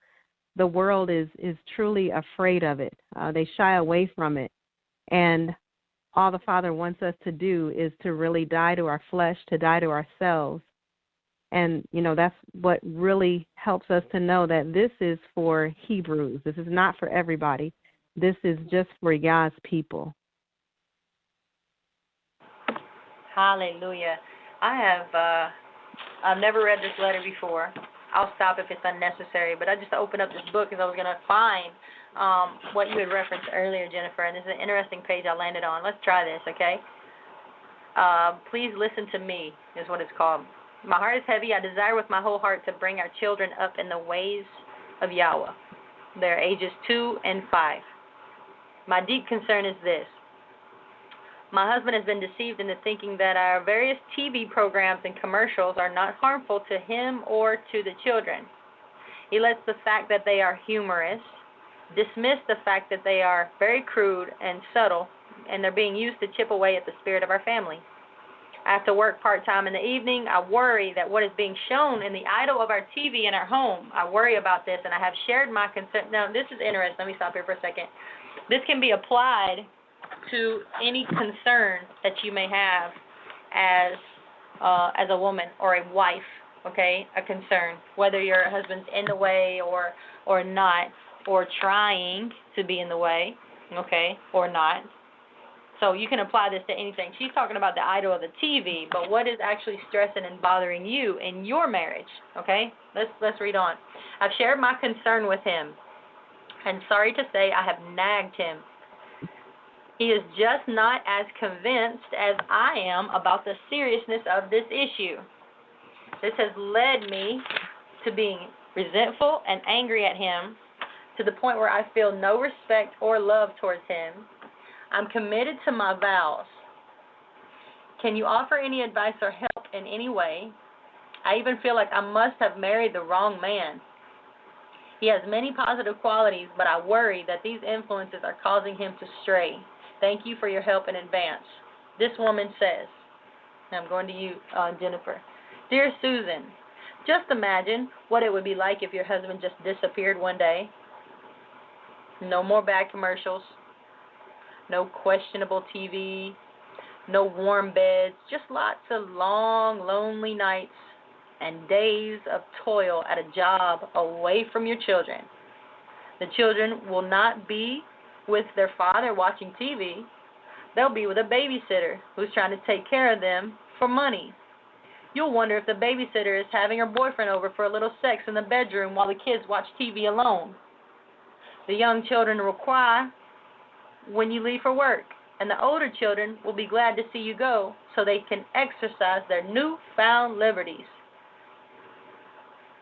The world is truly afraid of it. They shy away from it. And all the Father wants us to do is to really die to our flesh, to die to ourselves. And, that's what really helps us to know that this is for Hebrews. This is not for everybody. This is just for Yah's people. Hallelujah. I've never read this letter before. I'll stop if it's unnecessary, but I just opened up this book because I was going to find what you had referenced earlier, Jennifer, and this is an interesting page I landed on. Let's try this, okay? Please listen to me is what it's called. My heart is heavy. I desire with my whole heart to bring our children up in the ways of Yahweh. They're ages 2 and 5. My deep concern is this. My husband has been deceived into thinking that our various TV programs and commercials are not harmful to him or to the children. He lets the fact that they are humorous dismiss the fact that they are very crude and subtle, and they're being used to chip away at the spirit of our family. I have to work part-time in the evening. I worry that what is being shown in the idol of our TV in our home, I worry about this, and I have shared my concern. Now, this is interesting. Let me stop here for a second. This can be applied to any concern that you may have as a woman or a wife, okay, a concern, whether your husband's in the way or not, or trying to be in the way, okay, or not. So you can apply this to anything. She's talking about the idol of the TV, but what is actually stressing and bothering you in your marriage, okay? Let's read on. I've shared my concern with him, and sorry to say I have nagged him. He is just not as convinced as I am about the seriousness of this issue. This has led me to being resentful and angry at him to the point where I feel no respect or love towards him. I'm committed to my vows. Can you offer any advice or help in any way? I even feel like I must have married the wrong man. He has many positive qualities, but I worry that these influences are causing him to stray. Thank you for your help in advance. This woman says, and I'm going to you, Jennifer. Dear Susan, just imagine what it would be like if your husband just disappeared one day. No more bad commercials. No questionable TV. No warm beds. Just lots of long, lonely nights and days of toil at a job away from your children. The children will not be with their father watching TV. They'll be with a babysitter who's trying to take care of them for money. You'll wonder if the babysitter is having her boyfriend over for a little sex in the bedroom while the kids watch TV alone. The young children will cry when you leave for work, and the older children will be glad to see you go so they can exercise their newfound liberties.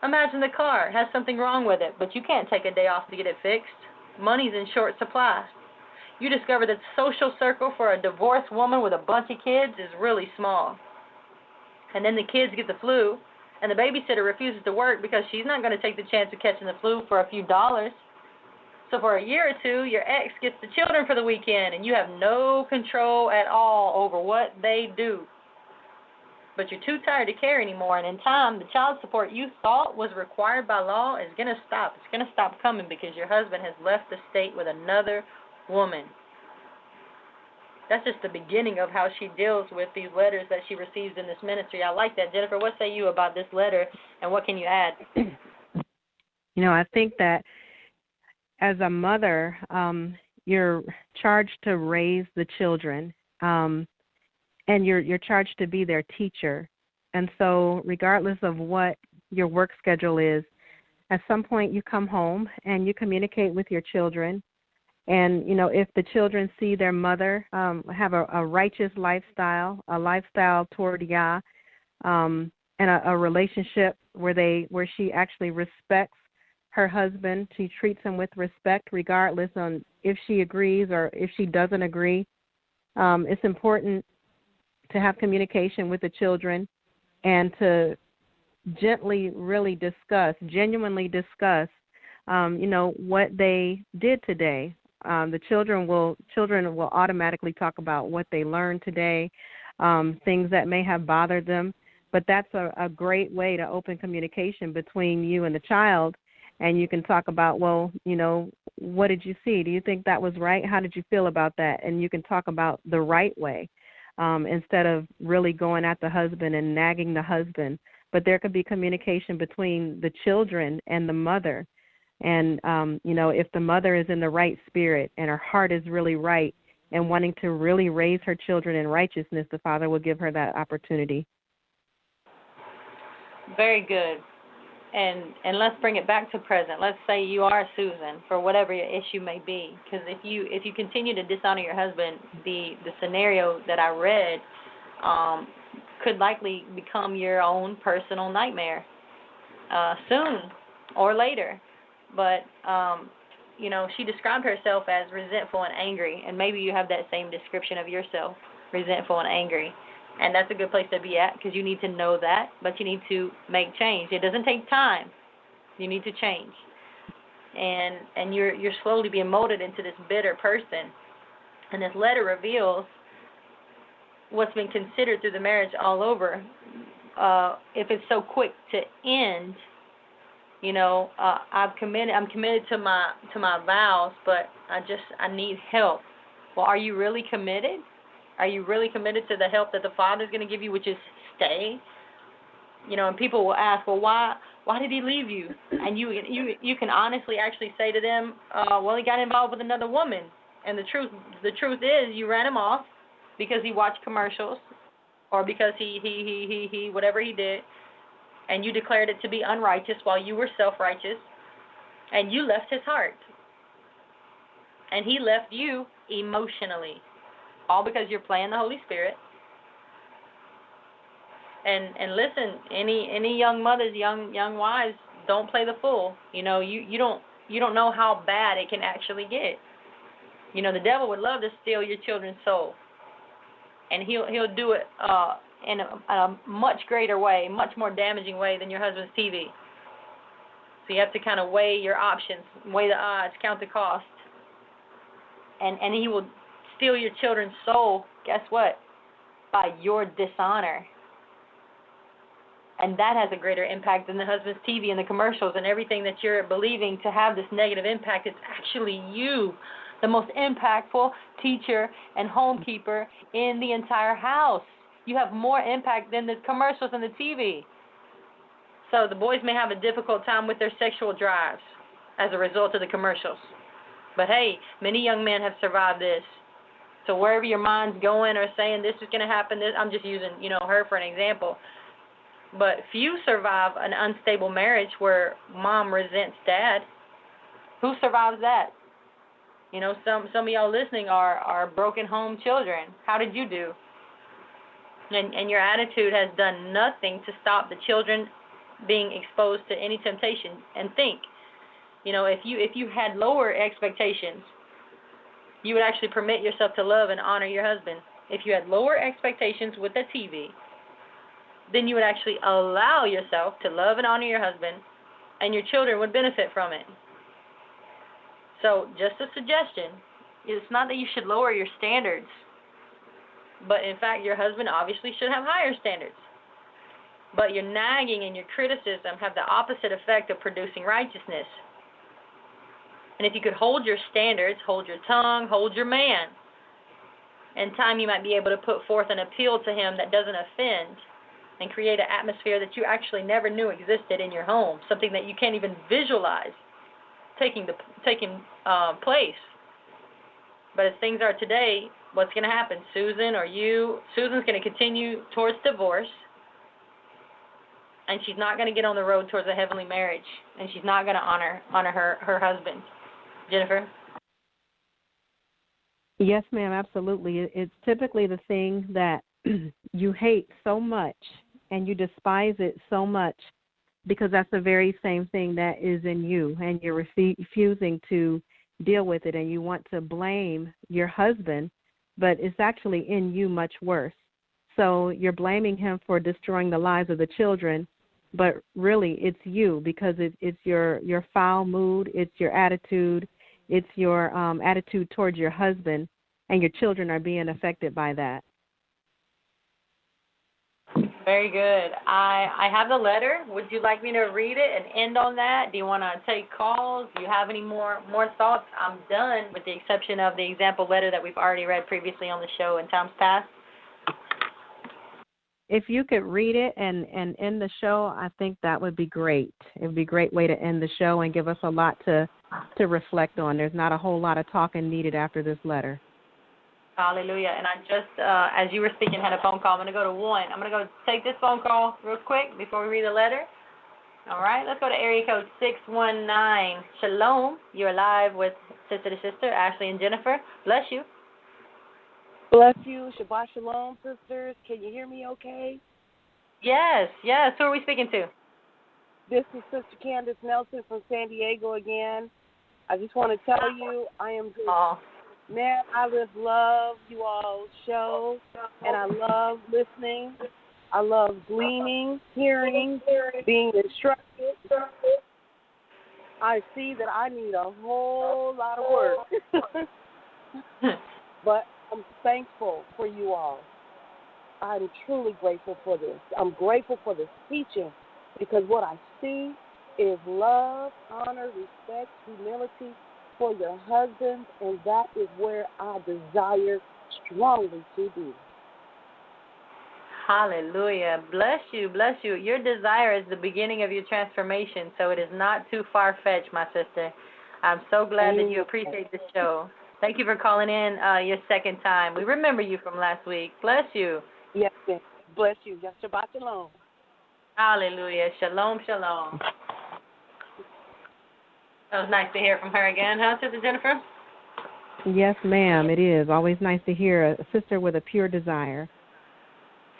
Imagine the car has something wrong with it, but you can't take a day off to get it fixed. Money's in short supply. You discover that the social circle for a divorced woman with a bunch of kids is really small. And then the kids get the flu, and the babysitter refuses to work because she's not going to take the chance of catching the flu for a few dollars. So for a year or two, your ex gets the children for the weekend, and you have no control at all over what they do. But you're too tired to care anymore, and in time, the child support you thought was required by law is going to stop. It's going to stop coming because your husband has left the state with another woman. That's just the beginning of how she deals with these letters that she receives in this ministry. I like that. Jennifer, what say you about this letter, and what can you add? I think that as a mother, you're charged to raise the children, and you're charged to be their teacher. And so regardless of what your work schedule is, at some point you come home and you communicate with your children. And, if the children see their mother have a righteous lifestyle, a lifestyle toward Yah, and a relationship where she actually respects her husband, she treats him with respect regardless on if she agrees or if she doesn't agree. It's important to have communication with the children and to genuinely discuss, what they did today. The children will automatically talk about what they learned today, things that may have bothered them. But that's a great way to open communication between you and the child, and you can talk about, well, what did you see? Do you think that was right? How did you feel about that? And you can talk about the right way instead of really going at the husband and nagging the husband. But there could be communication between the children and the mother. And, if the mother is in the right spirit and her heart is really right and wanting to really raise her children in righteousness, the Father will give her that opportunity. Very good. And let's bring it back to present. Let's say you are Susan, for whatever your issue may be. Because if you continue to dishonor your husband, the scenario that I read could likely become your own personal nightmare soon or later. But, she described herself as resentful and angry, and maybe you have that same description of yourself, resentful and angry. And that's a good place to be at, because you need to know that, but you need to make change. It doesn't take time. You need to change. And you're slowly being molded into this bitter person. And this letter reveals what's been considered through the marriage all over. If it's so quick to end, I'm committed to my vows, but I need help. Well, are you really committed? Are you really committed to the help that the Father's going to give you, which is stay? And people will ask, well, why did he leave you? And you can honestly actually say to them, well, he got involved with another woman. And the truth is, you ran him off because he watched commercials, or because he whatever he did, and you declared it to be unrighteous while you were self-righteous, and you left his heart, and he left you emotionally. All because you're playing the Holy Spirit. And listen, any young mothers, young wives, don't play the fool. You don't know how bad it can actually get. The devil would love to steal your children's soul, and he'll do it in a much greater way, much more damaging way than your husband's TV. So you have to kind of weigh your options, weigh the odds, count the cost, and he will steal your children's soul, guess what? By your dishonor. And that has a greater impact than the husband's TV and the commercials and everything that you're believing to have this negative impact. It's actually you, the most impactful teacher and homekeeper in the entire house. You have more impact than the commercials and the TV. So the boys may have a difficult time with their sexual drives as a result of the commercials. But hey, many young men have survived this. So wherever your mind's going or saying this is going to happen, I'm just using, her for an example. But few survive an unstable marriage where mom resents dad. Who survives that? Some of y'all listening are broken home children. How did you do? And your attitude has done nothing to stop the children being exposed to any temptation. And think, if you had lower expectations, you would actually permit yourself to love and honor your husband. If you had lower expectations with the TV, then you would actually allow yourself to love and honor your husband, and your children would benefit from it. So just a suggestion, it's not that you should lower your standards, but in fact your husband obviously should have higher standards. But your nagging and your criticism have the opposite effect of producing righteousness. And if you could hold your standards, hold your tongue, hold your man, in time you might be able to put forth an appeal to him that doesn't offend and create an atmosphere that you actually never knew existed in your home, something that you can't even visualize taking place. But as things are today, what's going to happen? Susan's going to continue towards divorce, and she's not going to get on the road towards a heavenly marriage, and she's not going to honor her husband. Jennifer? Yes, ma'am, absolutely. It's typically the thing that you hate so much and you despise it so much because that's the very same thing that is in you, and you're refusing to deal with it, and you want to blame your husband, but it's actually in you much worse. So you're blaming him for destroying the lives of the children, but really it's you, because it's your foul mood, it's your attitude, it's your attitude towards your husband, and your children are being affected by that. Very good. I have the letter. Would you like me to read it and end on that? Do you want to take calls? Do you have any more thoughts? I'm done with the exception of the example letter that we've already read previously on the show in times past. If you could read it and end the show, I think that would be great. It would be a great way to end the show and give us a lot to reflect on. There's not a whole lot of talking needed after this letter. Hallelujah. And I just, as you were speaking, had a phone call. I'm going to go to one. I'm going to go take this phone call real quick before we read the letter. All right, let's go to area code 619. Shalom. You're live with sister to sister, Ashley and Jennifer. Bless you. Bless you. Shabbat shalom, sisters. Can you hear me okay? Yes. Who are we speaking to? This is Sister Candace Nelson from San Diego again. I just want to tell you, I am just, man, I just love you all's show, and I love listening. I love gleaning, hearing, being instructed. I see that I need a whole lot of work. But I'm thankful for you all. I'm truly grateful for this. I'm grateful for this teaching because what I see is love, honor, respect, humility for your husbands, and that is where I desire strongly to be. Hallelujah. Bless you. Your desire is the beginning of your transformation, so it is not too far-fetched, my sister. I'm so glad that you appreciate the show. Thank you for calling in your second time. We remember you from last week. Bless you. Yes, bless you. Yes, Shabbat shalom. Hallelujah. Shalom, shalom. That was nice to hear from her again, huh, Sister Jennifer? Yes, ma'am, it is. Always nice to hear a sister with a pure desire.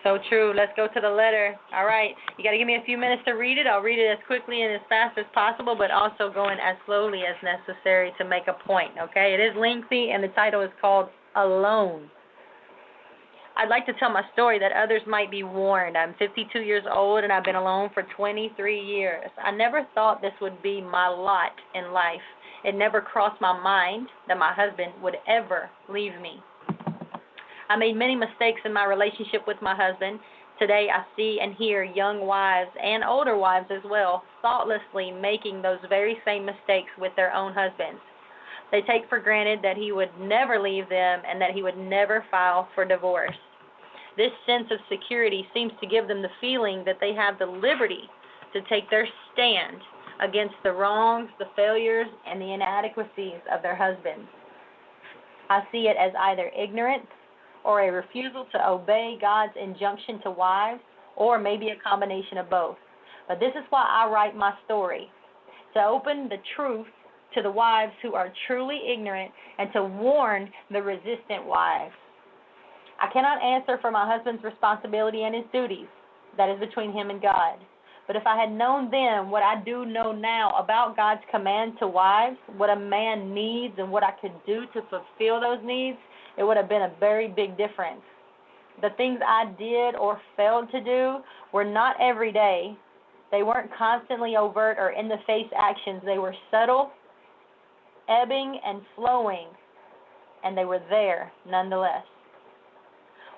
So true. Let's go to the letter. All right. You got to give me a few minutes to read it. I'll read it as quickly and as fast as possible, but also going as slowly as necessary to make a point, okay? It is lengthy, and the title is called Alone. I'd like to tell my story that others might be warned. I'm 52 years old, and I've been alone for 23 years. I never thought this would be my lot in life. It never crossed my mind that my husband would ever leave me. I made many mistakes in my relationship with my husband. Today I see and hear young wives and older wives as well thoughtlessly making those very same mistakes with their own husbands. They take for granted that he would never leave them and that he would never file for divorce. This sense of security seems to give them the feeling that they have the liberty to take their stand against the wrongs, the failures, and the inadequacies of their husbands. I see it as either ignorance or a refusal to obey God's injunction to wives, or maybe a combination of both. But this is why I write my story, to open the truth to the wives who are truly ignorant and to warn the resistant wives. I cannot answer for my husband's responsibility and his duties. That is between him and God. But if I had known then what I do know now about God's command to wives, what a man needs and what I could do to fulfill those needs, it would have been a very big difference. The things I did or failed to do were not every day. They weren't constantly overt or in-the-face actions. They were subtle, ebbing and flowing, and they were there nonetheless.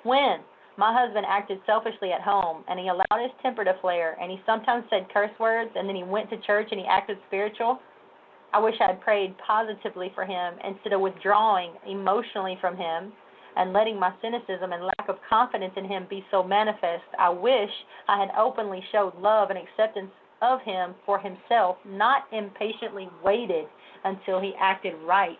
When my husband acted selfishly at home, and he allowed his temper to flare, and he sometimes said curse words, and then he went to church and he acted spiritual, I wish I had prayed positively for him instead of withdrawing emotionally from him and letting my cynicism and lack of confidence in him be so manifest. I wish I had openly showed love and acceptance of him for himself, not impatiently waited until he acted right.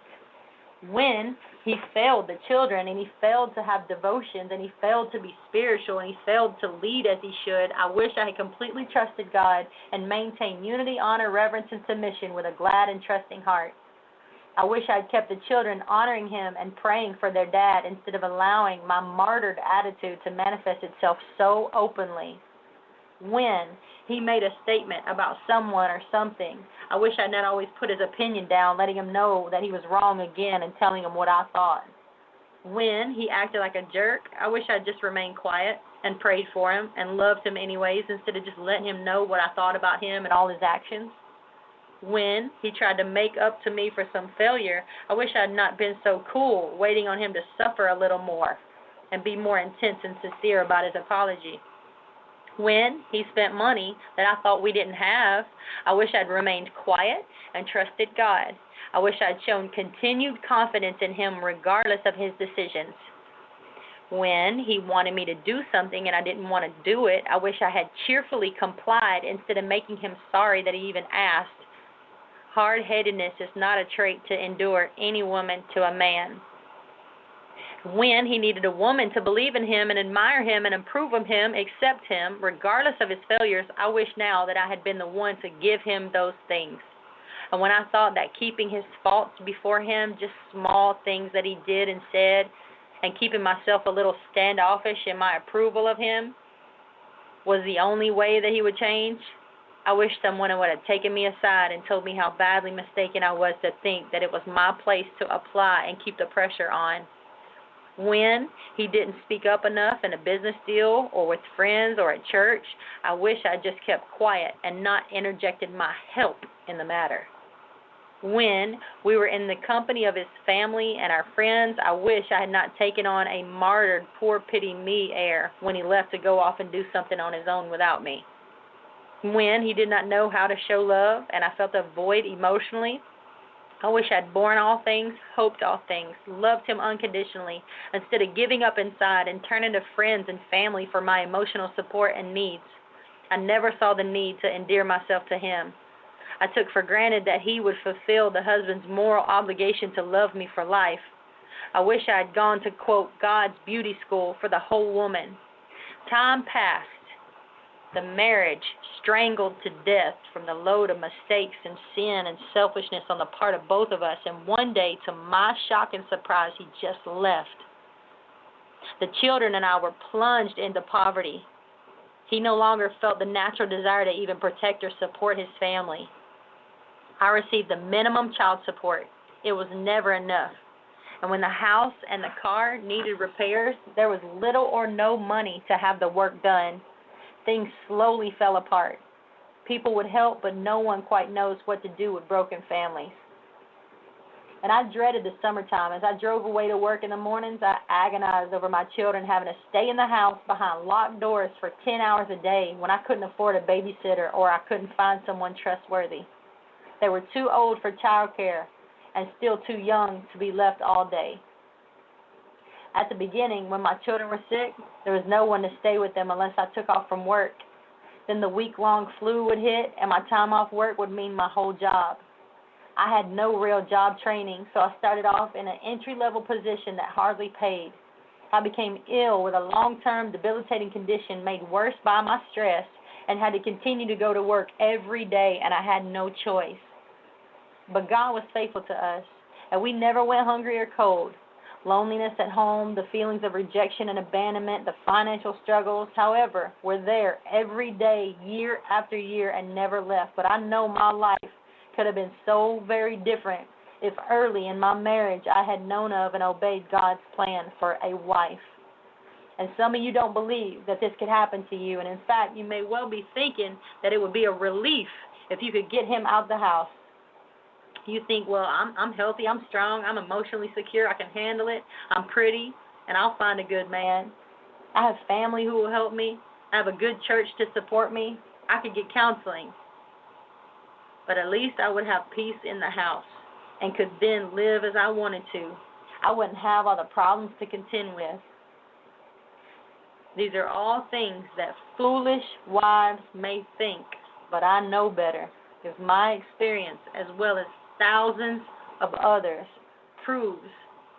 When he failed the children and he failed to have devotions and he failed to be spiritual and he failed to lead as he should, I wish I had completely trusted God and maintained unity, honor, reverence, and submission with a glad and trusting heart. I wish I had kept the children honoring him and praying for their dad instead of allowing my martyred attitude to manifest itself so openly. When he made a statement about someone or something, I wish I had not always put his opinion down, letting him know that he was wrong again and telling him what I thought. When he acted like a jerk, I wish I'd just remained quiet and prayed for him and loved him anyways instead of just letting him know what I thought about him and all his actions. When he tried to make up to me for some failure, I wish I had not been so cool, waiting on him to suffer a little more and be more intense and sincere about his apology. When he spent money that I thought we didn't have, I wish I'd remained quiet and trusted God. I wish I'd shown continued confidence in him regardless of his decisions. When he wanted me to do something and I didn't want to do it, I wish I had cheerfully complied instead of making him sorry that he even asked. Hard-headedness is not a trait to endure any woman to a man. When he needed a woman to believe in him and admire him and approve of him, accept him, regardless of his failures, I wish now that I had been the one to give him those things. And when I thought that keeping his faults before him, just small things that he did and said, and keeping myself a little standoffish in my approval of him was the only way that he would change, I wish someone would have taken me aside and told me how badly mistaken I was to think that it was my place to apply and keep the pressure on. When he didn't speak up enough in a business deal or with friends or at church, I wish I just kept quiet and not interjected my help in the matter. When we were in the company of his family and our friends, I wish I had not taken on a martyred, poor pity me air when he left to go off and do something on his own without me. When he did not know how to show love and I felt a void emotionally, I wish I'd borne all things, hoped all things, loved him unconditionally, instead of giving up inside and turning to friends and family for my emotional support and needs. I never saw the need to endear myself to him. I took for granted that he would fulfill the husband's moral obligation to love me for life. I wish I had gone to, quote, God's beauty school for the whole woman. Time passed. The marriage strangled to death from the load of mistakes and sin and selfishness on the part of both of us. And one day, to my shock and surprise, he just left. The children and I were plunged into poverty. He no longer felt the natural desire to even protect or support his family. I received the minimum child support. It was never enough. And when the house and the car needed repairs, there was little or no money to have the work done. Things slowly fell apart. People would help, but no one quite knows what to do with broken families. And I dreaded the summertime. As I drove away to work in the mornings, I agonized over my children having to stay in the house behind locked doors for 10 hours a day when I couldn't afford a babysitter or I couldn't find someone trustworthy. They were too old for childcare and still too young to be left all day. At the beginning, when my children were sick, there was no one to stay with them unless I took off from work. Then the week-long flu would hit, and my time off work would mean my whole job. I had no real job training, so I started off in an entry-level position that hardly paid. I became ill with a long-term debilitating condition made worse by my stress and had to continue to go to work every day, and I had no choice. But God was faithful to us, and we never went hungry or cold. Loneliness at home, the feelings of rejection and abandonment, the financial struggles, however, were there every day, year after year, and never left. But I know my life could have been so very different if early in my marriage I had known of and obeyed God's plan for a wife. And some of you don't believe that this could happen to you, and in fact, you may well be thinking that it would be a relief if you could get him out the house. You think, well, I'm healthy, I'm strong, I'm emotionally secure, I can handle it, I'm pretty, and I'll find a good man. I have family who will help me. I have a good church to support me. I could get counseling. But at least I would have peace in the house and could then live as I wanted to. I wouldn't have all the problems to contend with. These are all things that foolish wives may think, but I know better because my experience, as well as thousands of others, proves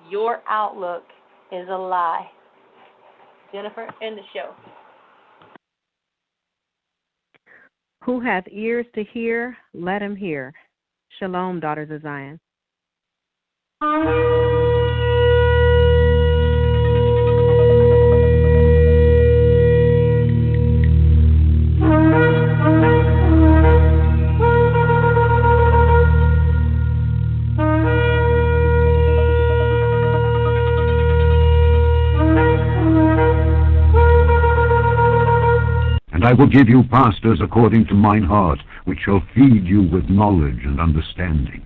your outlook is a lie. Jennifer, end the show. Who hath ears to hear, let him hear. Shalom, daughters of Zion. I will give you pastors according to mine heart, which shall feed you with knowledge and understanding.